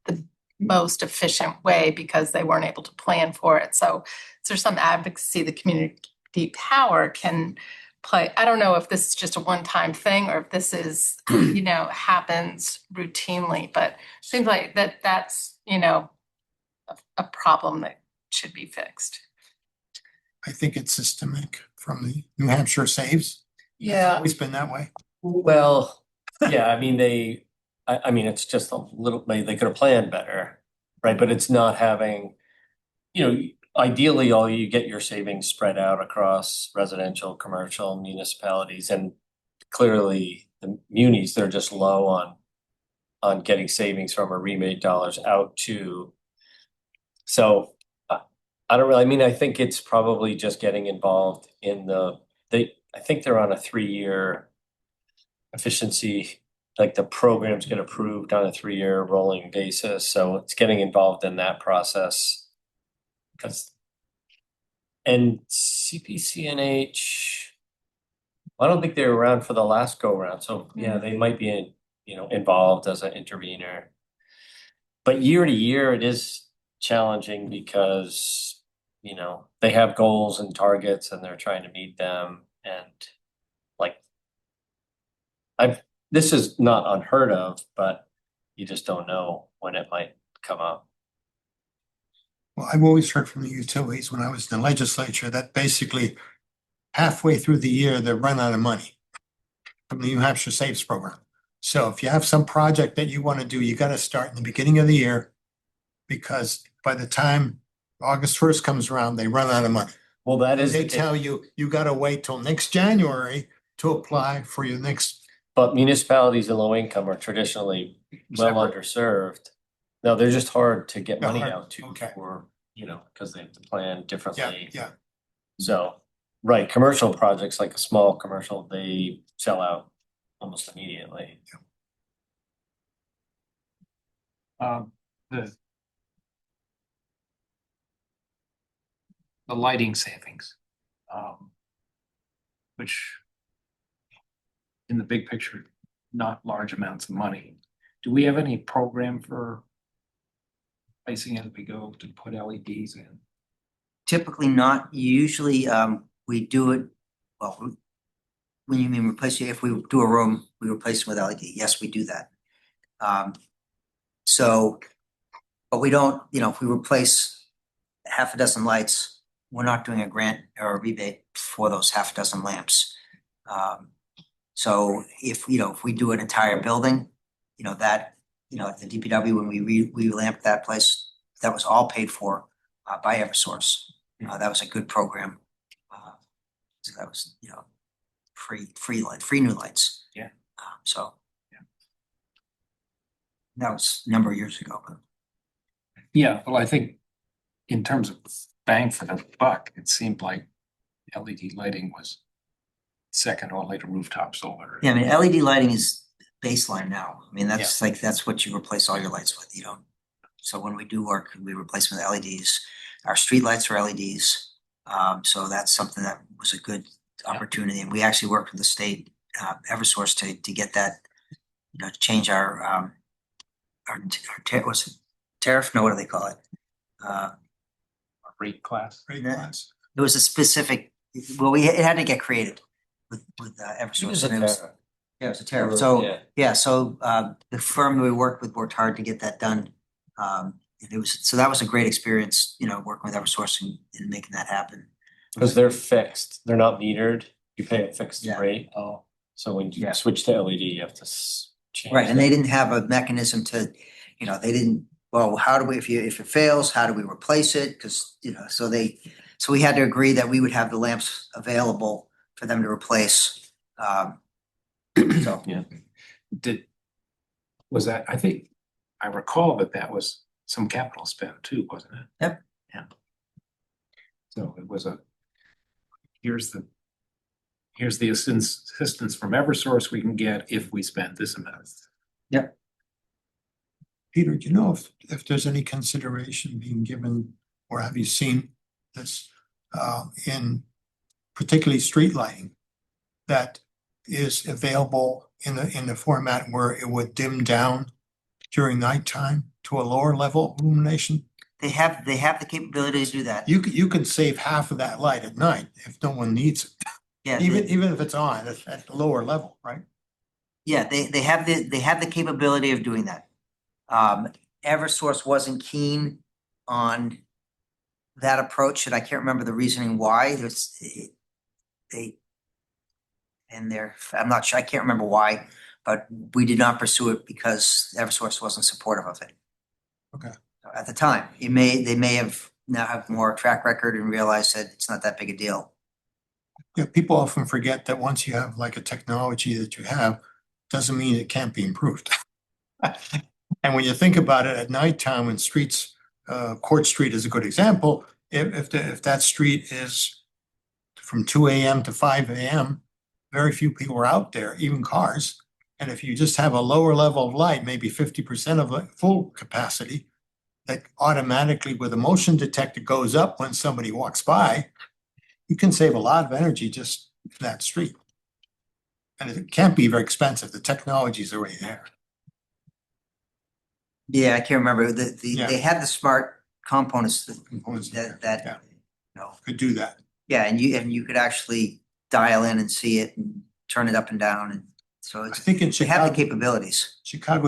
the most efficient way because they weren't able to plan for it. So is there some advocacy the community power can play? I don't know if this is just a one-time thing or if this is, happens routinely, but it seems like that's, a problem that should be fixed. I think it's systemic from the New Hampshire Saves. It's Yeah, always been that way. well, yeah, I mean, I mean, it's just a little, they could have planned better, right? But it's not having, ideally, all you get your savings spread out across residential, commercial, municipalities, and clearly the munis, they're just low on getting savings from a rebate dollars out to. So I don't really, I mean, I think it's probably just getting involved in I think they're on a 3-year efficiency, like the programs get approved on a 3-year rolling basis. So it's getting involved in that process. And CPCNH, I don't think they were around for the last go round. So yeah, they might be involved as an intervener. But year to year, it is challenging because, they have goals and targets and they're trying to meet them. And like, this is not unheard of, but you just don't know when it might come up. Well, I've always heard from the utilities when I was in the legislature that basically halfway through the year, they run out of money from the New Hampshire Saves program. So if you have some project that you want to do, you got to start in the beginning of the year because by the time August 1st comes around, they run out of money. Well, that is. They tell you, you got to wait till next January to apply for your next. But municipalities and low income are traditionally well underserved. No, they're just hard to get money out to for, because they have to plan differently. Yeah. So, right, commercial projects like a small commercial, they sell out almost immediately. The lighting savings, which in the big picture, not large amounts of money. Do we have any program for pricing as we go to put LEDs in? Typically not. Usually, we do it, well, when you mean replace it, if we do a room, we replace it with LED. Yes, we do that. But we don't, if we replace half a dozen lights, we're not doing a grant or a rebate for those half a dozen lamps. So if we do an entire building, at the DPW, when we re-lamped that place, that was all paid for by Eversource. That was a good program. So that was, free new lights. Yeah. So. Yeah. That was a number of years ago, but. Yeah, well, I think in terms of bang for the buck, it seemed like LED lighting was second only to rooftop solar. Yeah, I mean, LED lighting is baseline now. I mean, that's what you replace all your lights with, So when we do work, we replace them with LEDs. Our street lights are LEDs. So that's something that was a good opportunity. And we actually worked with the state, Eversource to get that, to change our what's it? Tariff? No, what do they call it? Rate class. It was a specific, it had to get created with Eversource. It was a tariff. So, the firm that we worked with worked hard to get that done. That was a great experience, working with Eversource and making that happen. Because they're fixed, they're not metered, you pay a fixed rate. Oh. So when you switch to LED, you have to change. Right, and they didn't have a mechanism to, how do we, if it fails, how do we replace it? Because, so we had to agree that we would have the lamps available for them to replace. So. Yeah. Was that, I think, I recall that was some capital spend too, wasn't it? Yep. Yeah. So it was here's the assistance from Eversource we can get if we spend this amount. Yep. Peter, do you know if there's any consideration being given, or have you seen this in particularly street lighting that is available in the format where it would dim down during nighttime to a lower level illumination? They have the capability to do that. You can save half of that light at night if no one needs it, Yeah, even if it's on at the lower level, right? yeah, they have the capability of doing that. Eversource wasn't keen on that approach, and I can't remember the reasoning why. They and they're, I'm not sure, I can't remember why, but we did not pursue it because Eversource wasn't supportive of it. Okay. At the time, they may have now have more track record and realize that it's not that big a deal. Yeah, people often forget that once you have like a technology that you have, doesn't mean it can't be improved. And when you think about it at nighttime when streets, Court Street is a good example, if that street is from 2 AM to 5 AM, very few people are out there, even cars. And if you just have a lower level of light, maybe 50% of the full capacity, that automatically with a motion detector goes up when somebody walks by, you can save a lot of energy just in that street. And it can't be very expensive. The technology is already there. Yeah, I can't remember. Yeah. They had the smart components Components there, that, yeah. you know, Could do that. yeah, and you could actually dial in and see it and turn it up and down, and so I it's, think in they have the Chicago, capabilities.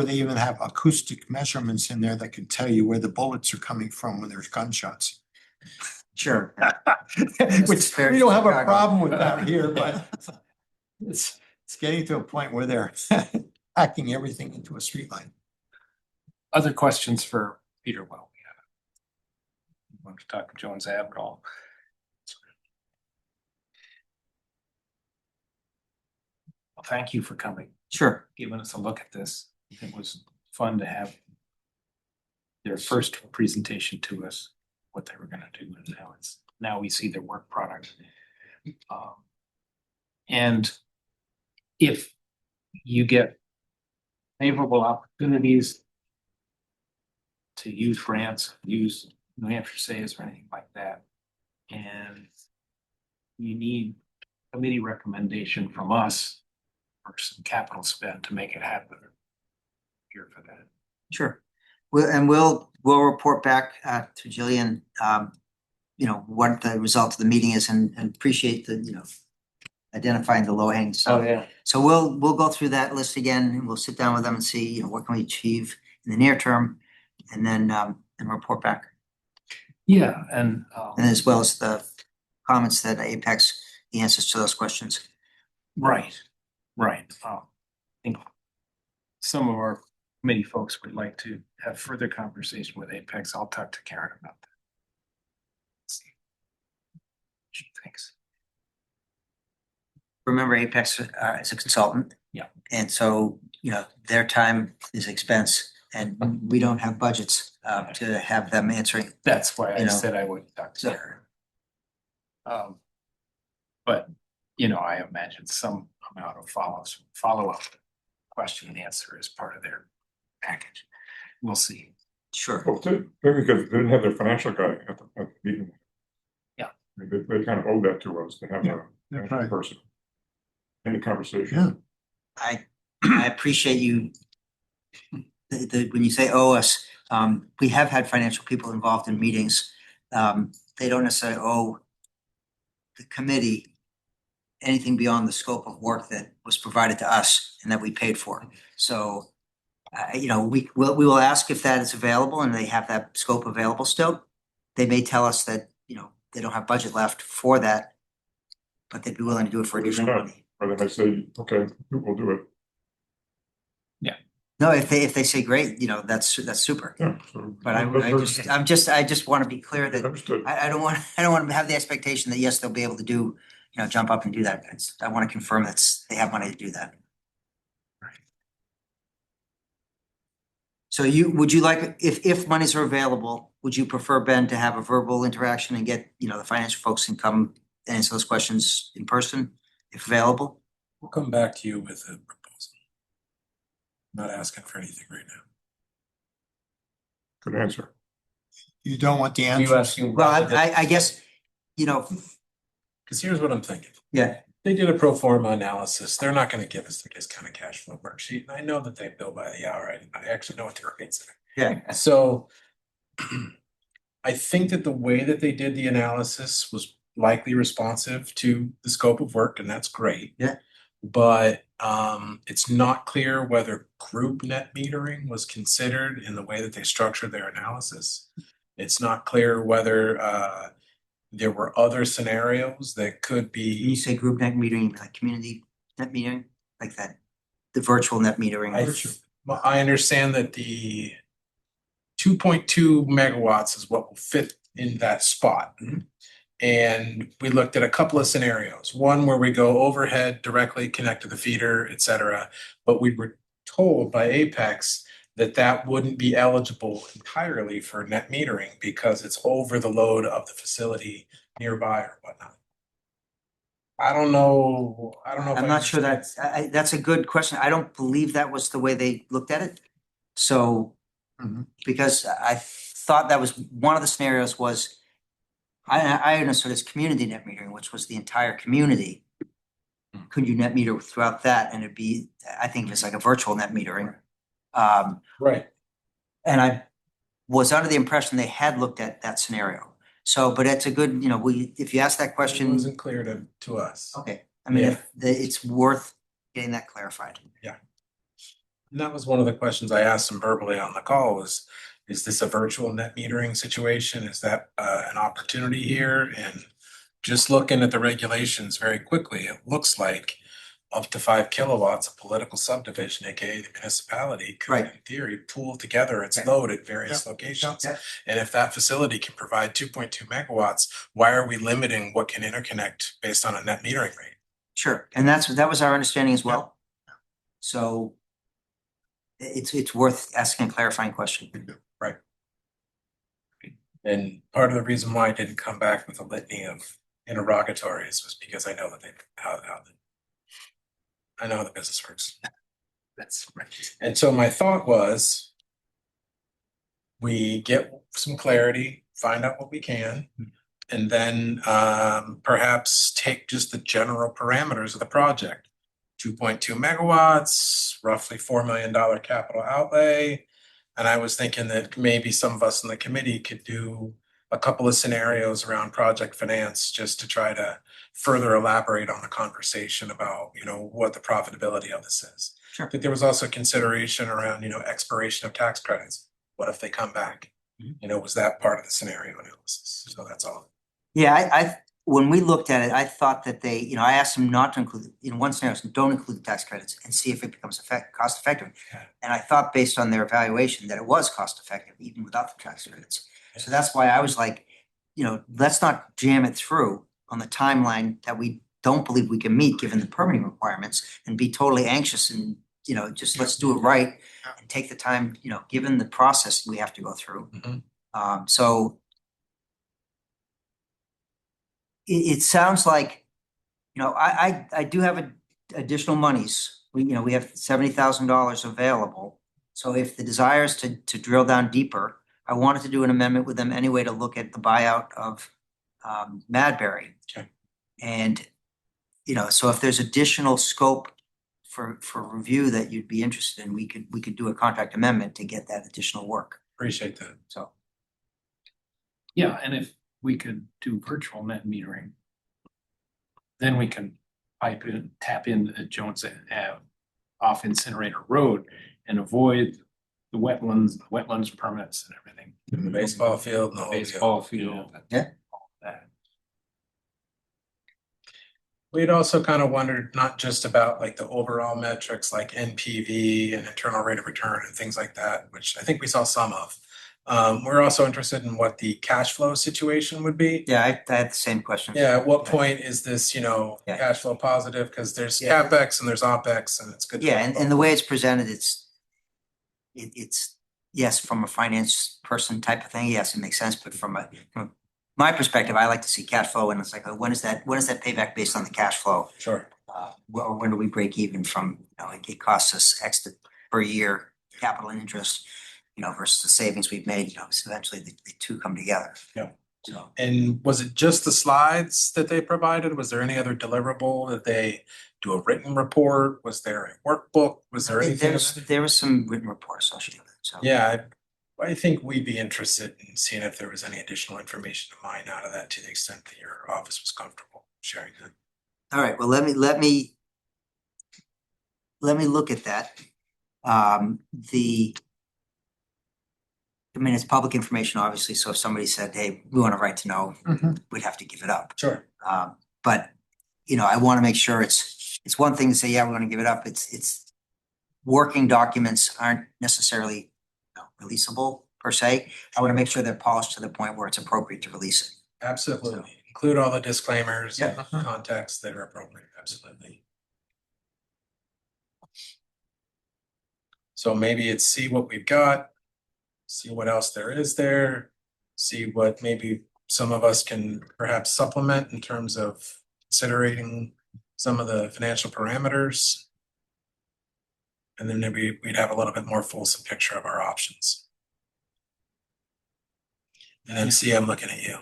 they even have acoustic measurements in there that can tell you where the bullets are coming from when there's gunshots. Sure. Which fair we don't have a Chicago. problem with that here, but it's getting to a point where they're hacking everything into a streetlight. Other questions for Peter while we have it? Want to talk to Jones Admiral? Well, thank you for coming, Sure. giving us a look at this. It was fun to have their first presentation to us, what they were gonna do, and now we see their work product. And if you get favorable opportunities to use grants, use New Hampshire Saves or anything like that, and you need committee recommendation from us for some capital spend to make it happen. Here for that. Sure. We'll report back to Jillian, you know, what the result of the meeting is and appreciate the, you know, identifying the low hanging stuff. yeah. So we'll go through that list again and we'll sit down with them and see, you know, what can we achieve in the near term and then and report back. Yeah, and And as well as the comments that Apex, the answers to those questions. right. I think some of our committee folks would like to have further conversation with Apex. I'll talk to Karen about that. See what she thinks. Remember Apex is a consultant. Yeah. And so, you know, their time is expense and we don't have budgets to have them answering. That's why I You know, said I would talk to so- Karen. But, you know, I imagine some amount of follow-up question and answer as part of their package. We'll see. Sure. Well, maybe because they didn't have their financial guy at the meeting. Yeah. They kind of owe that to us to have Yeah, a that's financial right. person. Any conversation. Yeah. I appreciate you. When you say owe us, we have had financial people involved in meetings. They don't necessarily owe the committee anything beyond the scope of work that was provided to us and that we paid for. So, you know, we will ask if that is available and they have that scope available still. They may tell us that, you know, they don't have budget left for that, but they'd be willing to do it for Or they may additional not. money. Or they might say, okay, we'll do it. No, if they say great, you know, that's super. Yeah. So But I just want to be clear that Understood. I don't want to have the expectation that yes, they'll be able to do, you know, jump up and do that. I want to confirm that they have money to do that. So would you like, if monies are available, would you prefer Ben to have a verbal interaction and get, you know, the financial folks can come and answer those questions in person if available? We'll come back to you with a proposal. Not asking for anything right now. Good answer. You don't want the You answer. asking? Well, I guess, you know, Because here's what I'm thinking. yeah, They did a pro forma analysis. They're not gonna give us the discounted cash flow worksheet. And I know that they bill by the hour. I actually know what their rates are. Yeah. So I think that the way that they did the analysis was likely responsive to the scope of work, and that's great. Yeah. But it's not clear whether group net metering was considered in the way that they structured their analysis. It's not clear whether there were other scenarios that could When you be. say group net metering, like community net metering, like that, the virtual net metering. I understand that the 2.2 megawatts is what will fit in that spot. And we looked at a couple of scenarios, one where we go overhead, directly connect to the feeder, et cetera. But we were told by Apex that that wouldn't be eligible entirely for net metering because it's over the load of the facility nearby or whatnot. I don't know. If I'm I not sure understand. that's a good question. I don't believe that was the way they looked at it. So, because I thought that was one of the scenarios was, I understood as community net metering, which was the entire community. Could you net meter throughout that? And it'd be, I think it's like a virtual net metering. Right. And I was under the impression they had looked at that scenario. So, but it's a good, if you ask that It question, wasn't clear to us. okay, I mean, Yeah. it's worth getting that clarified. And that was one of the questions I asked them verbally on the call was, is this a virtual net metering situation? Is that an opportunity here? And just looking at the regulations very quickly, it looks like up to 5 kilowatts of political subdivision, aka the municipality, could Right. in theory pool together its load at various locations. Yeah. And if that facility can provide 2.2 megawatts, why are we limiting what can interconnect based on a net metering rate? Sure, and that was our understanding as well. So it's worth asking a clarifying question. Right. And part of the reason why I didn't come back with a litany of interrogatories was because I know that I know how the business works. That's right. And so my thought was, we get some clarity, find out what we can, and then perhaps take just the general parameters of the project. 2.2 megawatts, roughly $4 million capital outlay. And I was thinking that maybe some of us in the committee could do a couple of scenarios around project finance just to try to further elaborate on the conversation about, what the profitability of this is. Sure. I think there was also consideration around, expiration of tax credits. What if they come back? Was that part of the scenario analysis? So that's all. Yeah, I when we looked at it, I thought that they, I asked them not to include, in one scenario, don't include the tax credits and see if it becomes cost effective. Yeah. And I thought based on their evaluation that it was cost effective even without the tax credits. So that's why I was like, let's not jam it through on the timeline that we don't believe we can meet given the permitting requirements and be totally anxious and, just let's do it right and take the time, given the process we have to go through. So it sounds like, I do have additional monies. We have $70,000 available. So if the desire is to drill down deeper, I wanted to do an amendment with them anyway to look at the buyout of Madbury. Okay. And, so if there's additional scope for review that you'd be interested in, we could do a contract amendment to get that additional work. Appreciate that. So, Yeah, and if we could do virtual net metering, then we can tap in at Jones Ave off Incinerator Road and avoid the wetlands permits and everything. The baseball field and the whole deal. Baseball field. Yeah. All that. We'd also kind of wondered not just about like the overall metrics like NPV and internal rate of return and things like that, which I think we saw some of. We're also interested in what the cash flow situation would be. yeah, I had the same question. Yeah, at what point is this, Yeah. cash flow positive? Because there's Yeah. CapEx and there's OpEx and it's good. to Yeah, talk and about. the way it's presented, it's yes, from a finance person type of thing, yes, it makes sense, but from my perspective, I like to see cash flow and it's like, when is that payback based on the cash flow? Sure. Or when do we break even from, it costs us X per year capital and interest, versus the savings we've made, so eventually the two come together. Yeah. So. And was it just the slides that they provided? Was there any other deliverable? Did they do a written report? Was there a workbook? Was there anything? There was some written report associated with it, so. Yeah, I think we'd be interested in seeing if there was any additional information to mine out of that to the extent that your office was comfortable sharing that. All right, well, let me look at that. I mean, it's public information, obviously, so if somebody said, hey, we want a right to know, we'd have to give it up. Sure. But, you know, I want to make sure it's one thing to say, yeah, we're going to give it up. It's working documents aren't necessarily releasable per se. I want to make sure they're polished to the point where it's appropriate to release it. Absolutely. Include all the disclaimers and Yeah. context that are appropriate. Absolutely. So maybe it's see what we've got, see what else there is there, see what maybe some of us can perhaps supplement in terms of considering some of the financial parameters. And then maybe we'd have a little bit more fulsome picture of our options. And MC, I'm looking at you.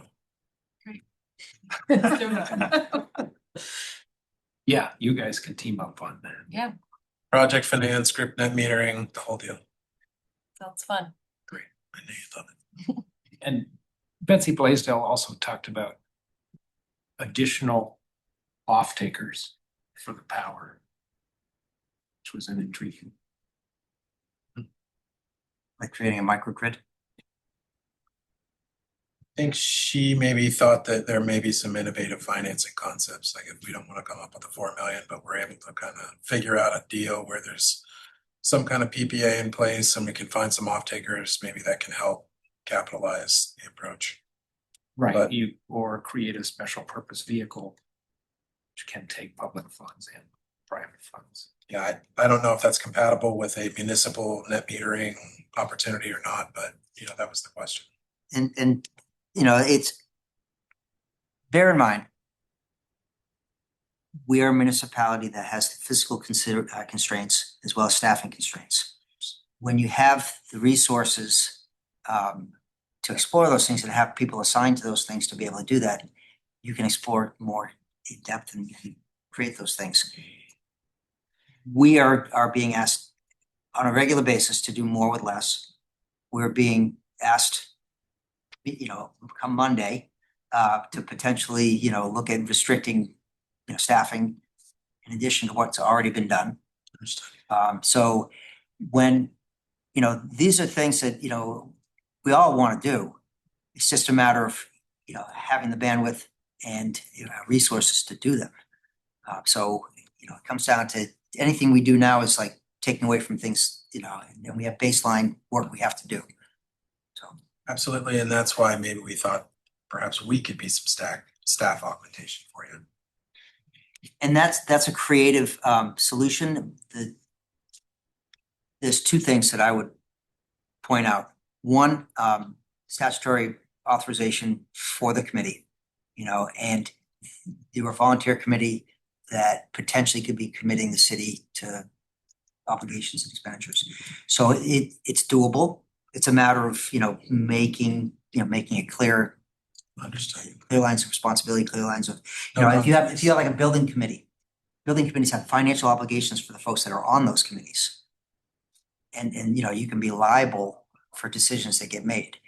Yeah, you guys can team up on that. Yeah, Project finance, group net metering, the whole deal. sounds fun. Great. I know you love it. And Betsy Blaisdell also talked about additional off-takers for the power, which was an intriguing. Like creating a microgrid. I think she maybe thought that there may be some innovative financing concepts, like if we don't want to come up with the 4 million, but we're able to kind of figure out a deal where there's some kind of PPA in place and we can find some off takers, maybe that can help capitalize the approach. Right, But- or create a special purpose vehicle which can take public funds and private funds. Yeah, I don't know if that's compatible with a municipal net metering opportunity or not, but you know, that was the question. And you know, it's, bear in mind, we are a municipality that has physical constraints as well as staffing constraints. When you have the resources to explore those things and have people assigned to those things to be able to do that, you can explore more in depth and create those things. We are being asked on a regular basis to do more with less. We're being asked, you know, come Monday, to potentially, you know, look at restricting, you know, staffing in addition to what's already been done. So when, you know, these are things that, you know, we all want to do. It's just a matter of, you know, having the bandwidth and, you know, resources to do them. So, you know, it comes down to anything we do now is like taking away from things, you know, and we have baseline work we have to do. So. Absolutely, and that's why maybe we thought perhaps we could be some staff augmentation for you. And that's a creative solution. There's two things that I would point out. One, statutory authorization for the committee, you know, and there were volunteer committee that potentially could be committing the city to obligations and expenditures. So it's doable. It's a matter of, you know, making it clear. Understood. Clear lines of responsibility, clear lines of, you know, if you have like a building committees have financial obligations for the folks that are on those committees. And you know, you can be liable for decisions that get made.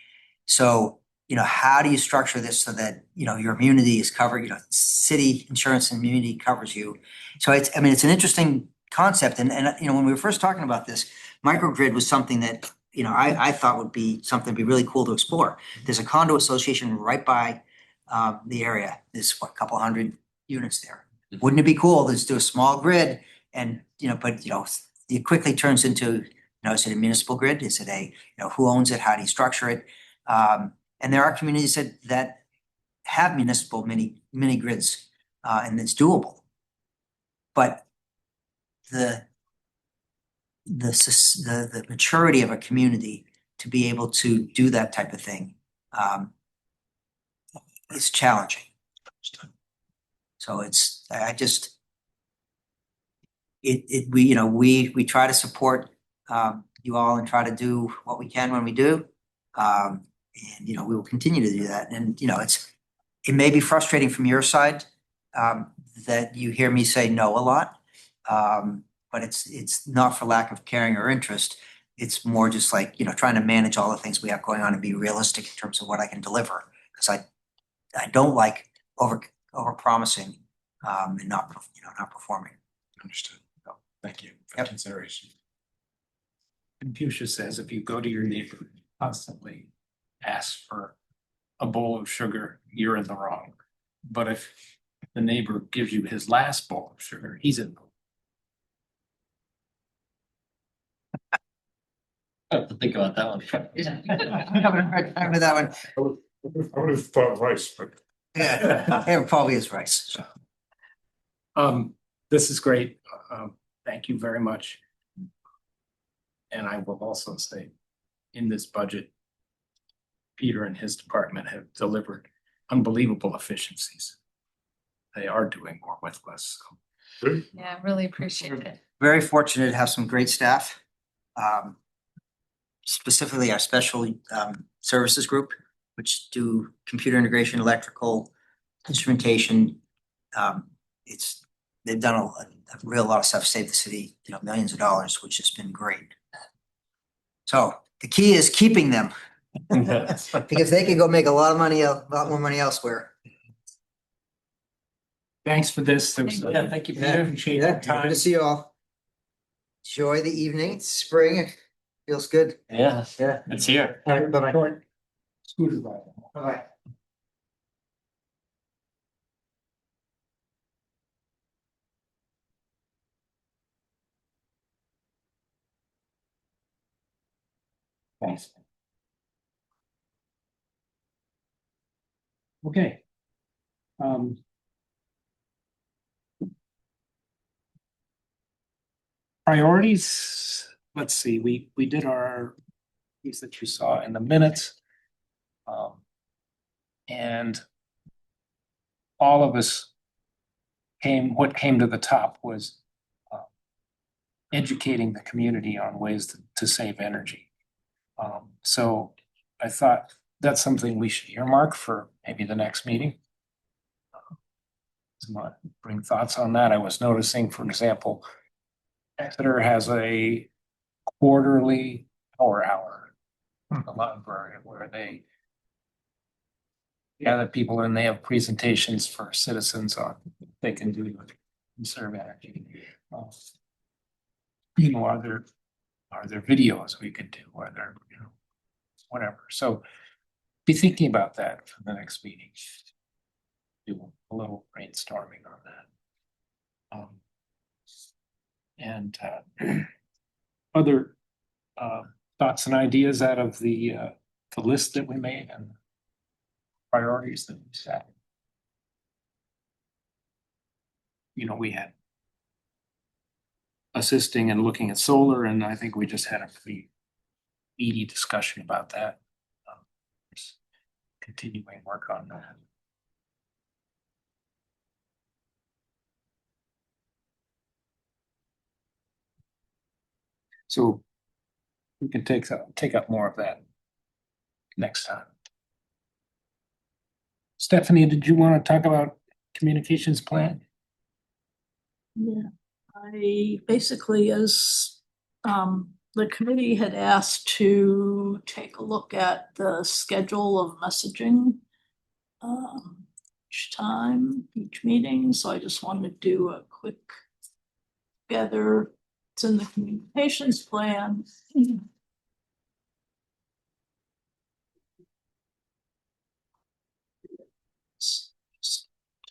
So, you know, how do you structure this so that, you know, your immunity is covered, you know, city insurance and immunity covers you. So it's an interesting concept. And you know, when we were first talking about this, microgrid was something that, you know, I thought would be something that'd be really cool to explore. There's a condo association right by the area. There's what, a couple hundred units there. Wouldn't it be cool to just do a small grid and, you know, but, you know, it quickly turns into, you know, is it a municipal grid? Is it a, you know, who owns it? How do you structure it? And there are communities that have municipal mini grids, and it's doable. But the maturity of a community to be able to do that type of thing is challenging. So we try to support you all and try to do what we can when we do. And you know, we will continue to do that. And you know, it may be frustrating from your side that you hear me say no a lot. But it's not for lack of caring or interest. It's more just like, trying to manage all the things we have going on and be realistic in terms of what I can deliver. Cause I don't like over promising, and not performing. Understood. Thank you for Yep. consideration. Confucius says if you go to your neighbor and constantly ask for a bowl of sugar, you're in the wrong. But if the neighbor gives you his last bowl of sugar, he's in the wrong. I have to think about that one. I'm having a hard time with that one. I would have thought rice, but Yeah, it probably is rice. This is great. Thank you very much. And I will also say, in this budget, Peter and his department have delivered unbelievable efficiencies. They are doing more with less. So Yeah, really appreciate it. Very fortunate to have some great staff. Specifically our special services group, which do computer integration, electrical, instrumentation. They've done a real lot of stuff, saved the city, millions of dollars, which has been great. So the key is keeping them because they can go make a lot more money elsewhere. thanks for this. Yeah, thank you, Yeah, Peter. Appreciate Yeah, your good time. to see you all. Enjoy the evening. It's spring. Feels good. Yeah, Yeah. it's here. All right, bye-bye. Short scooter ride. Bye-bye. Thanks. Okay. Priorities, let's see, we did our piece that you saw in the minutes. And all of us what came to the top was educating the community on ways to save energy. So I thought that's something we should earmark for maybe the next meeting. Bring thoughts on that. I was noticing, for example, Exeter has a quarterly power hour, a library where they gather people and they have presentations for citizens on what they can do to conserve energy. Are there videos we could do? Are there, whatever. So be thinking about that for the next meeting. Do a little brainstorming on that. And other thoughts and ideas out of the list that we made and priorities that we set. We had assisting and looking at solar, and I think we just had a pretty meaty discussion about that. Continuing work on that. So we can take up more of that next time. Stephanie, did you want to talk about communications plan? Yeah, I basically, as the committee had asked to take a look at the schedule of messaging each time, each meeting, so I just wanted to do a quick gather. It's in the communications plan.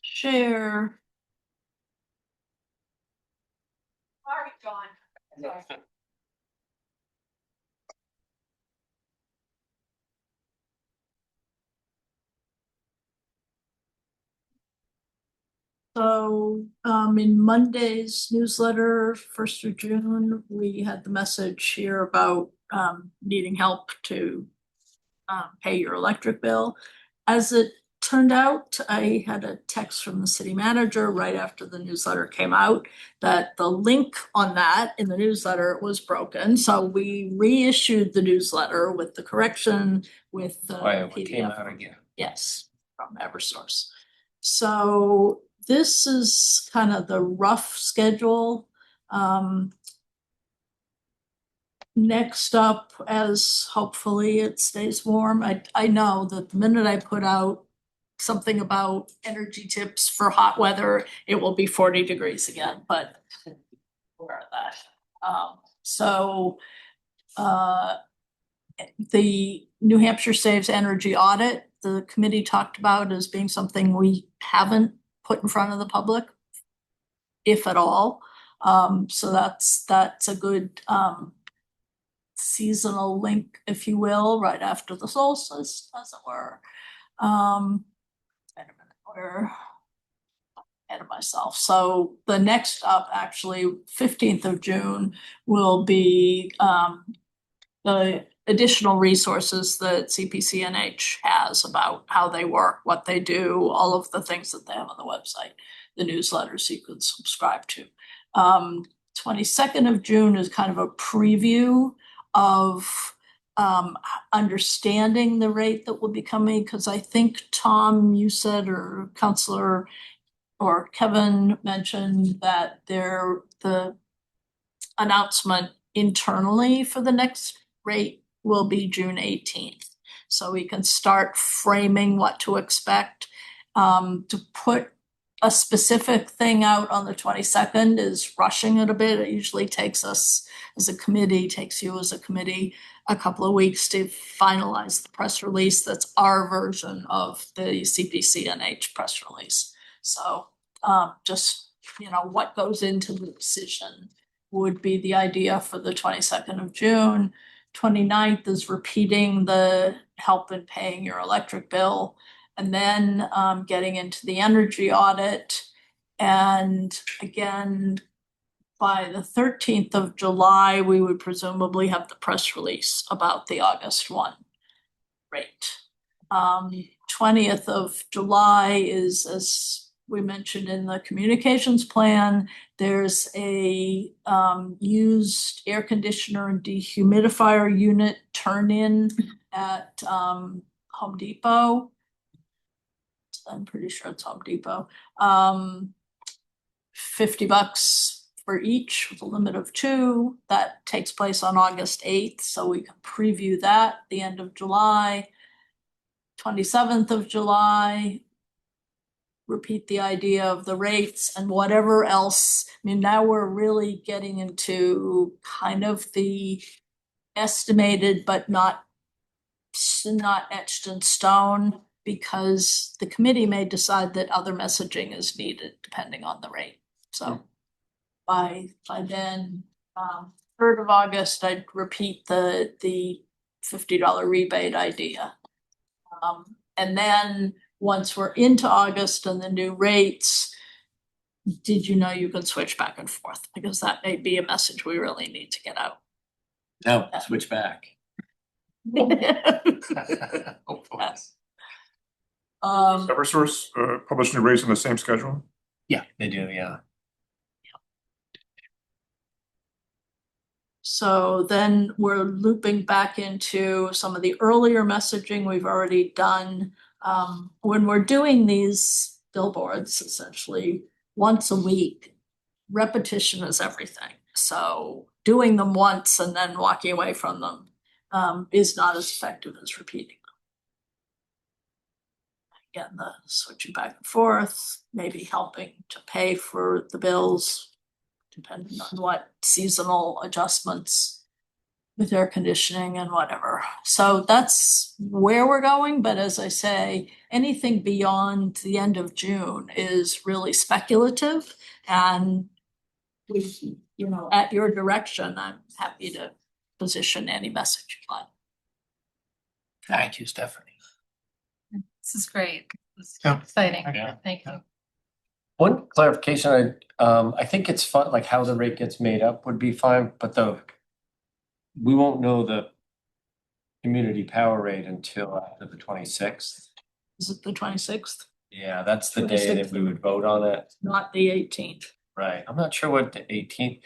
Share. So in Monday's newsletter, 1st of June, we had the message here about needing help to pay your electric bill. As it turned out, I had a text from the city manager right after the newsletter came out that the link on that in the newsletter was broken. So we reissued the newsletter with the correction with the Why it came PDF. out again. Yes, from Eversource. So this is kind of the rough schedule. next up, as hopefully it stays warm, I know that the minute I put out something about energy tips for hot weather, it will be 40 degrees again, but aware of that. So the New Hampshire Saves Energy audit, the committee talked about as being something we haven't put in front of the public, if at all. So that's a good seasonal link, if you will, right after the solstice, as it were. Wait a minute, we're ahead of myself. So the next up, actually, 15th of June, will be the additional resources that CPCNH has about how they work, what they do, all of the things that they have on the website, the newsletters you could subscribe to. 22nd of June is kind of a preview of understanding the rate that will be coming, because I think Tom, you said, or Counselor or Kevin mentioned that the announcement internally for the next rate will be June 18th. So we can start framing what to expect. To put a specific thing out on the 22nd is rushing it a bit. It usually takes us as a committee, takes you as a committee a couple of weeks to finalize the press release. That's our version of the CPCNH press release. So just, what goes into the decision would be the idea for the 22nd of June. 29th is repeating the help in paying your electric bill, and then getting into the energy audit. And again, by the 13th of July, we would presumably have the press release about the August 1 rate. 20th of July is, as we mentioned in the communications plan, there's a used air conditioner and dehumidifier unit turn-in at Home Depot. I'm pretty sure it's Home Depot. $50 for each with a limit of 2. That takes place on August 8th, so we can preview that the end of July. 27th of July, repeat the idea of the rates and whatever else. I mean, now we're really getting into kind of the estimated but not etched in stone, because the committee may decide that other messaging is needed depending on the rate. So by then, 3rd of August, I'd repeat the $50 rebate idea. And then once we're into August and the new rates, did you know you can switch back and forth? Because that may be a message we really need to get out. No, switch back. Eversource publish new rates on the same schedule? Yeah, they do, yeah. So then we're looping back into some of the earlier messaging we've already done. When we're doing these billboards, essentially once a week, repetition is everything. So doing them once and then walking away from them is not as effective as repeating them. Again, the switching back and forth, maybe helping to pay for the bills, depending on what seasonal adjustments with air conditioning and whatever. So that's where we're going. But as I say, anything beyond the end of June is really speculative. And we, at your direction, I'm happy to position any message you want. Thank you, Stephanie. This is great. This is Yeah. exciting. Yeah. Thank you. One clarification, I think it's fun, like how the rate gets made up would be fine, but we won't know the community power rate until after the 26th. Is it the 26th? Yeah, that's the day that we would vote on it. Not the 18th. Right, I'm not sure what the 18th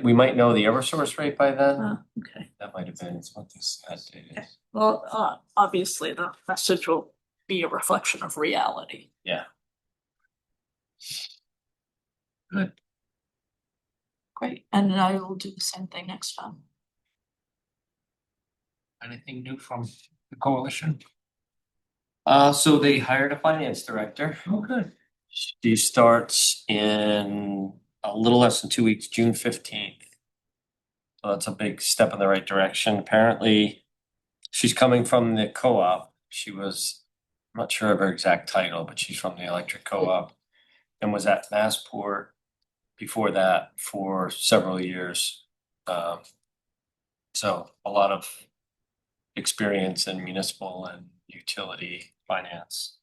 we might know the Eversource rate by then. Okay. That might have been, it's what this date is. Well, obviously the message will be a reflection of reality. Yeah. Great, and I will do the same thing next time. Anything new from the coalition? So they hired a finance director. Oh, good. She starts in a little less than 2 weeks, June 15th. So that's a big step in the right direction. Apparently, she's coming from the co-op. She was, I'm not sure of her exact title, but she's from the electric co-op and was at Massport before that for several years. So a lot of experience in municipal and utility finance.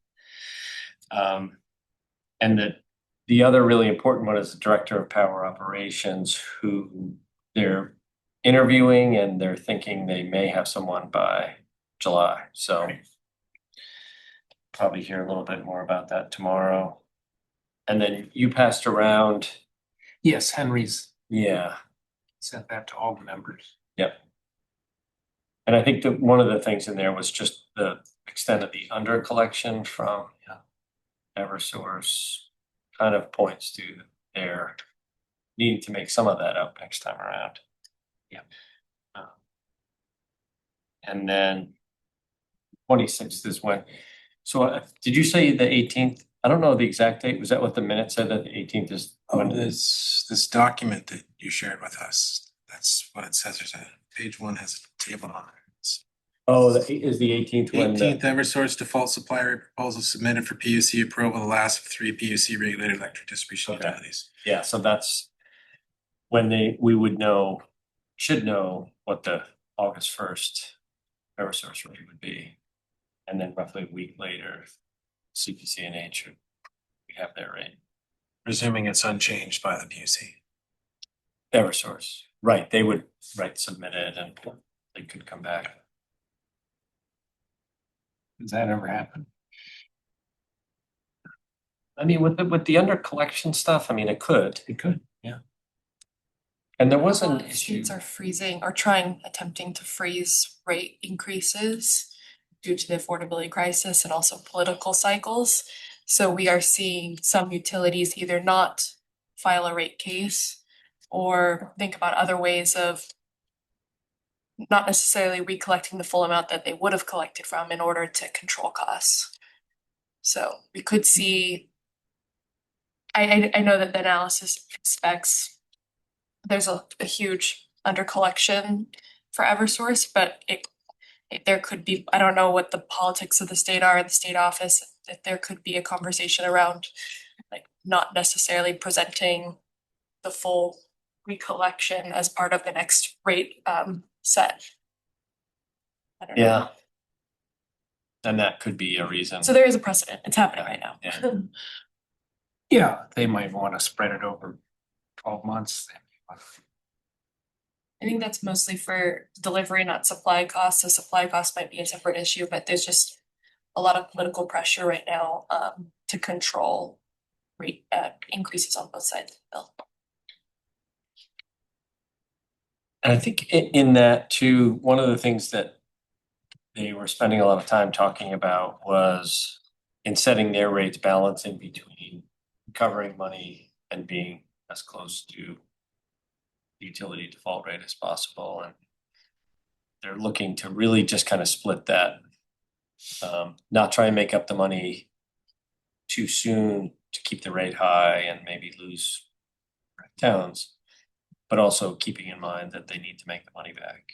And the other really important one is the director of power operations, who they're interviewing and they're thinking they may have someone by July. So probably hear a little bit more about that tomorrow. And then you passed around, Yes, Henry's yeah, sent that to all the members. yep. And I think that one of the things in there was just the extent of the under collection from Eversource kind of points to their needing to make some of that up next time around. Yep. And then 26th is when, so did you say the 18th? I don't know the exact date. Was that what the minute said, that the 18th is? Oh, this document that you shared with us, that's what it says. There's page 1 has a table on it. Oh, is the 18th when? 18th, Eversource default supplier proposal submitted for PUC approval, the last of 3 PUC regulated electric distribution Okay. utilities. Yeah, so that's when we would know, should know what the August 1st Eversource rate would be. And then roughly a week later, CPC and H would have their rate. Presuming it's unchanged by the PUC. Eversource, right, they would, submit it and they could come back. Does that ever happen? I mean, with the under collection stuff, I mean, it could. It could. And there A was lot an of issue. states are freezing or attempting to freeze rate increases due to the affordability crisis and also political cycles. So we are seeing some utilities either not file a rate case or think about other ways of not necessarily recollecting the full amount that they would have collected from in order to control costs. So we could see, I know that the analysis expects there's a huge under collection for Eversource, but there could be, I don't know what the politics of the state are in the state office, that there could be a conversation around like not necessarily presenting the full recollection as part of the next rate set. I don't know. Yeah. And that could be a reason. So there is a precedent. It's happening right now. Yeah. Yeah, they might want to spread it over 12 months. I think that's mostly for delivery, not supply costs. So supply costs might be a separate issue, but there's just a lot of political pressure right now to control rate increases on both sides of the bill. And I think in that too, one of the things that they were spending a lot of time talking about was in setting their rates, balancing between recovering money and being as close to the utility default rate as possible. And they're looking to really just kind of split that, not try and make up the money too soon to keep the rate high and maybe lose towns, but also keeping in mind that they need to make the money back.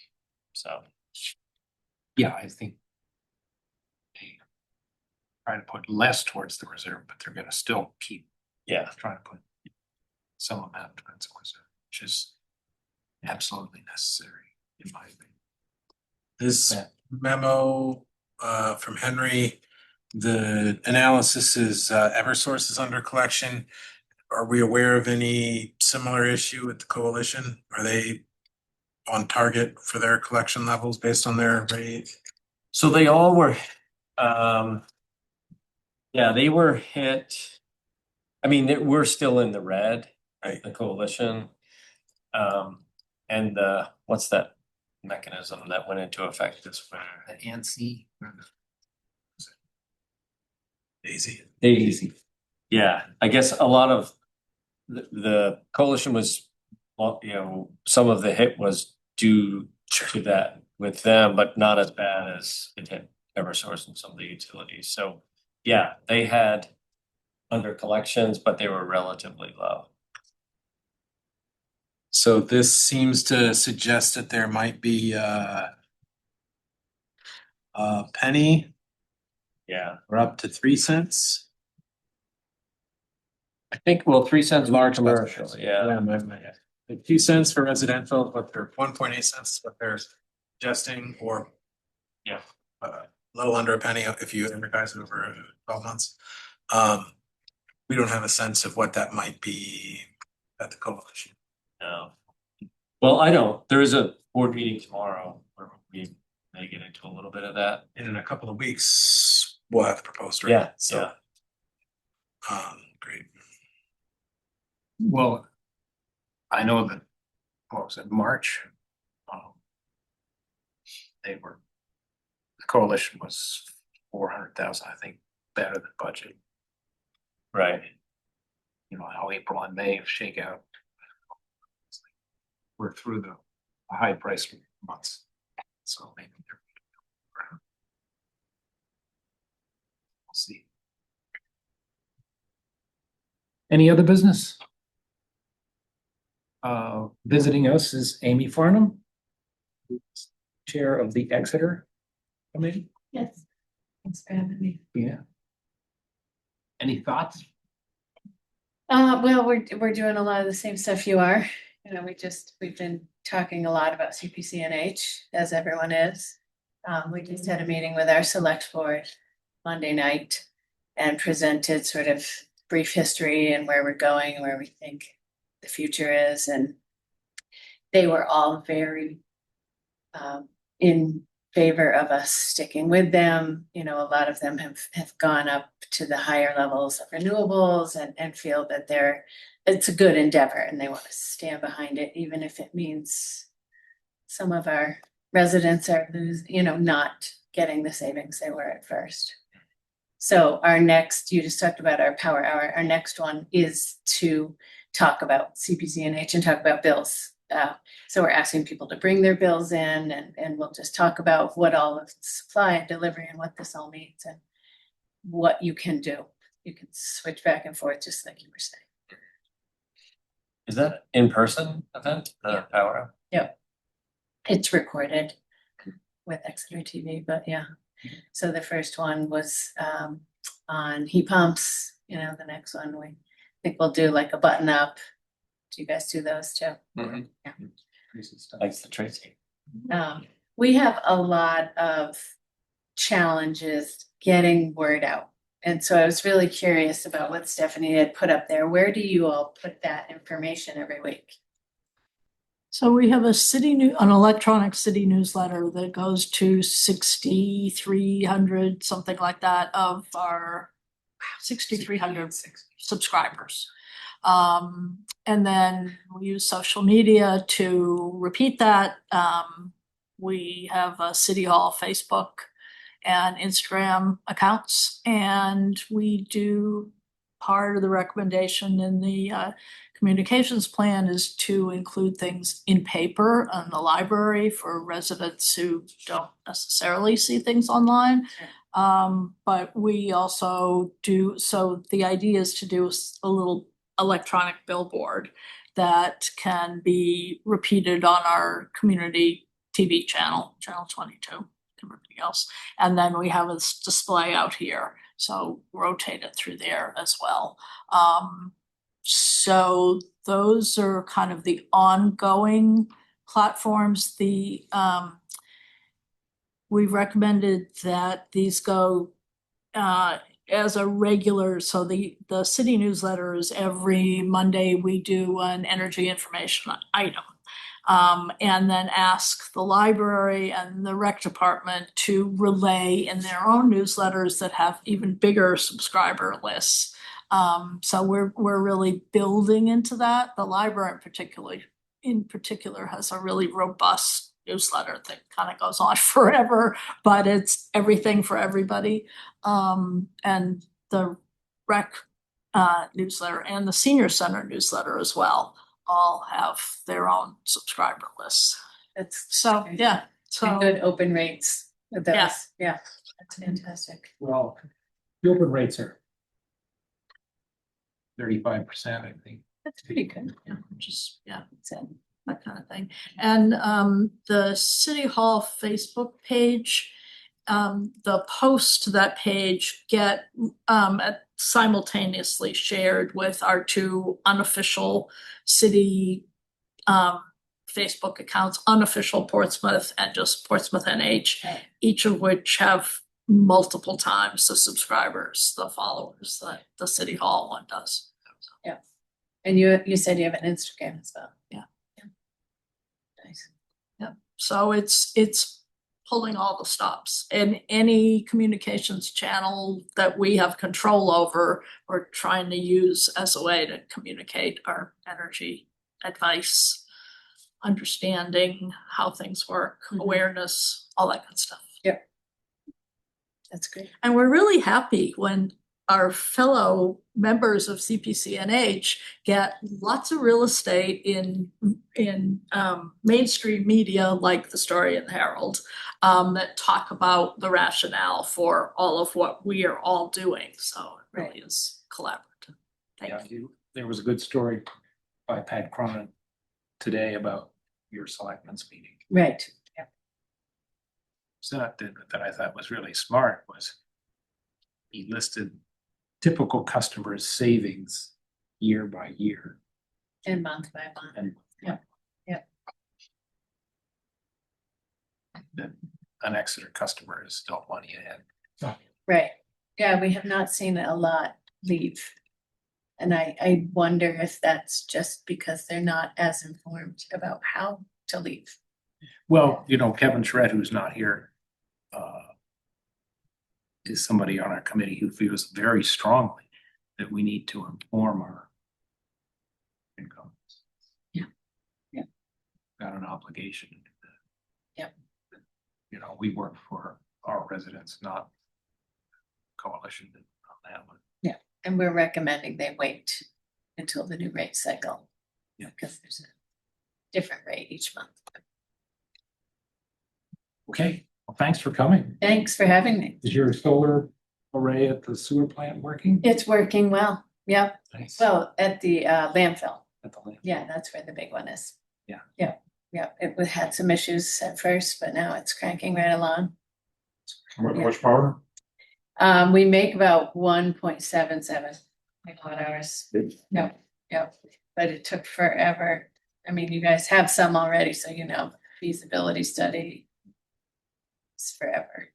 So. Yeah, I think they try to put less towards the reserve, but they're gonna still keep trying to put some amount towards the reserve, which is absolutely necessary, in my opinion. This memo from Henry, the analysis is Eversource is under collection. Are we aware of any similar issue with the coalition? Are they on target for their collection levels based on their rate? So they all were, they were hit. I mean, we're still in the red, Right. the coalition. And what's that mechanism that went into effect this winter? The ANSI. Daisy. Yeah, I guess a lot of the coalition was, well, some of the hit was due to that with them, but not as bad as it hit Eversource and some of the utilities. So, yeah, they had under collections, but they were relatively low. So this seems to suggest that there might be a penny Yeah, or up to 3 cents. I think, well, 3 cents for Large commercial, customers. yeah. Like 2 cents for residential, but they're 1.8 cents is what they're suggesting, or Yeah. a little under a penny if you advertise it over 12 months. We don't have a sense of what that might be at the coalition. No. Well, I don't. There is a board meeting tomorrow where we may get into a little bit of that. And in a couple of weeks, we'll have the proposed rate. Yeah, So, yeah. great. Well, I know that, what was it, March? They were, the coalition was 400,000, I think, better than budget. Right. You know, how April and May shake out. We're through the high price months. So maybe they're. We'll see. Any other business? Visiting us is Amy Farnham, Chair of the Exeter Committee. Yes. Thanks for having me. Yeah. Any thoughts? Well, we're doing a lot of the same stuff you are. You know, we've been talking a lot about CPCNH, as everyone is. We just had a meeting with our select board Monday night and presented sort of brief history and where we're going, where we think the future is, and they were all very in favor of us sticking with them. You know, a lot of them have gone up to the higher levels of renewables and feel that it's a good endeavor and they want to stand behind it, even if it means some of our residents are not getting the savings they were at first. So you just talked about our power hour. Our next one is to talk about CPCNH and talk about bills. So we're asking people to bring their bills in and we'll just talk about what all of supply and delivery and what this all means and what you can do. You can switch back and forth, just like you were saying. Is that in-person event, the Yeah. power hour? Yep. It's recorded with Exeter TV, but yeah. So the first one was on heat pumps, the next one I think we'll do like a button up. Do you guys do those too? Mhm. Yeah. Thanks to Tracy. We have a lot of challenges getting word out. And so I was really curious about what Stephanie had put up there. Where do you all put that information every week? So we have an electronic city newsletter that goes to 6,300, something like that, of our 6,300 subscribers. And then we use social media to repeat that. We have a City Hall Facebook and Instagram accounts, and we do part of the recommendation in the communications plan is to include things in paper in the library for residents who don't necessarily see things online. But we also do, so the idea is to do a little electronic billboard that can be repeated on our community TV channel 22, everything else. And then we have a display out here, so rotate it through there as well. So those are kind of the ongoing platforms. We recommended that these go as a regular, so the city newsletter is every Monday we do an energy information item. And then ask the library and the rec department to relay in their own newsletters that have even bigger subscriber lists. So we're really building into that. The library in particular has a really robust newsletter that kind of goes on forever, but it's everything for everybody. And the rec newsletter and the senior center newsletter as well all have their own subscriber lists. That's So, yeah, it's So, good open rates with those. Yeah. Yeah, that's fantastic. Well, the open rates are 35%, I think. That's pretty good. yeah, just, yeah, So, that kind of thing. And the City Hall Facebook page, the posts to that page get simultaneously shared with our two unofficial city Facebook accounts, unofficial Portsmouth and just Portsmouth NH, Right. each of which have multiple times the subscribers, the followers that the City Hall one does. and you said you have an Instagram as well. Yeah. Nice. So it's pulling all the stops, and any communications channel that we have control over, we're trying to use as a way to communicate our energy advice, understanding how things work, Mhm. awareness, all that good stuff. That's great. And we're really happy when our fellow members of CPCNH get lots of real estate in mainstream media like the Story and the Herald that talk about the rationale for all of what we are all doing. So it really is collaborative. Thank you. There was a good story by Pat Cronin today about your selectmen's meeting. Right. Yeah. So that I thought was really smart was he listed typical customers' savings year by year. And month by month. And Yep. Yep. that an Exeter customer is still money ahead. Right. Yeah, we have not seen a lot leave. And I wonder if that's just because they're not as informed about how to leave. Well, Kevin Shred, who's not here, is somebody on our committee who feels very strongly that we need to inform our income. Yeah. Yeah. Got an obligation to do that. Yep. We work for our residents, not coalition on that one. Yeah, and we're recommending they wait until the new rate cycle. Yeah. Because there's a different rate each month. Okay, well, thanks for coming. Thanks for having me. Is your solar array at the sewer plant working? It's working well. Yep. Nice. Well, at the landfill. At the land. Yeah, that's where the big one is. Yeah. Yeah. Yeah. Had some issues at first, but now it's cranking right along. How much power? We make about 1.77 megawatt hours. No, yeah, but it took forever. I mean, you guys have some already, so feasibility study. It's forever,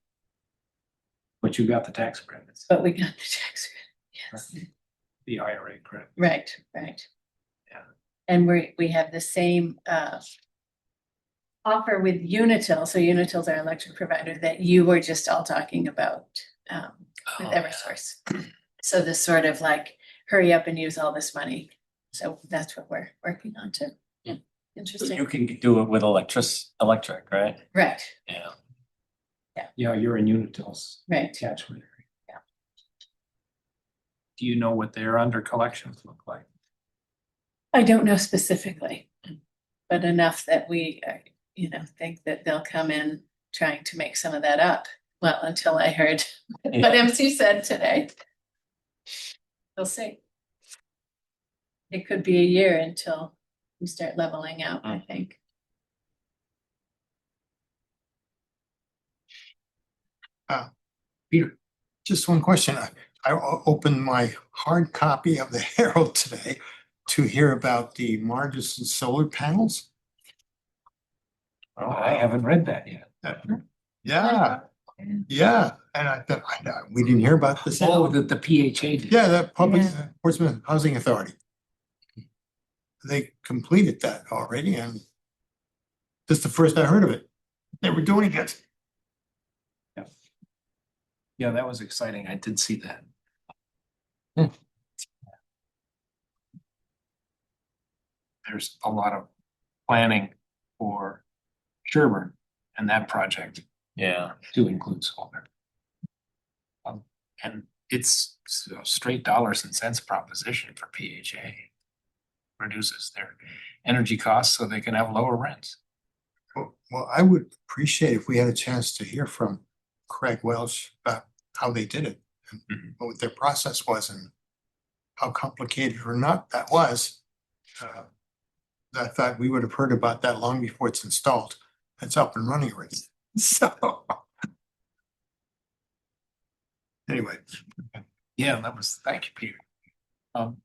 But you got the tax credits, but we got the tax credit. Yes. the IRA credit. Right. Yeah. And we have the same offer with Unitil. So Unitil's our electric provider that you were just all talking about with Eversource. So this sort of like hurry up and use all this money. So that's what we're working on too. Yeah. Interesting. You can do it with electric, right? Right. Yeah. Yeah, you're in Unitil's Right. catchment area. Yeah. Do you know what their under collections look like? I don't know specifically, but enough that we, think that they'll come in trying to make some of that up. Well, until I heard what MC said today. We'll see. It could be a year until we start leveling out, I think. Peter? Just one question. I opened my hard copy of the Herald today to hear about the Margis solar panels. I haven't read that yet. Yeah, and I thought, we didn't hear about this. Oh, the PHA did. Yeah, the public, Yeah. Portsmouth Housing Authority. They completed that already, and this is the first I heard of it. They were doing it. Yeah, that was exciting. I did see that. There's a lot of planning for Sherburne and that project Yeah. to include solar. And it's a straight dollars and cents proposition for PHA. Reduces their energy costs so they can have lower rents. Well, I would appreciate if we had a chance to hear from Craig Welsh about how they did it. And what their process was and how complicated or not that was. I thought we would have heard about that long before it's installed. It's up and running already. So. Anyway, Yeah, thank you, Peter.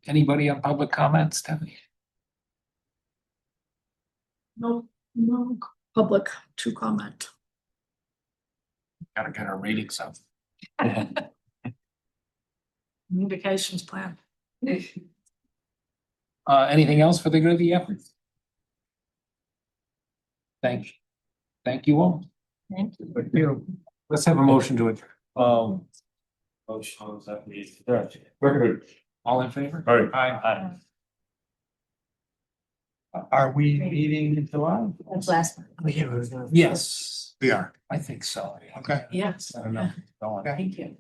Anybody on public comments, Stephanie? No public to comment. Gotta get our ratings up. Communications plan. Anything else for the good of the effort? Thank you all. Thank you. Let's have a motion to it. Motion that we. Seconded. All in favor? Aye. Are we meeting in July? That's last Yes, we are. I think so. Okay. Yes. I don't know. Go on. Thank you.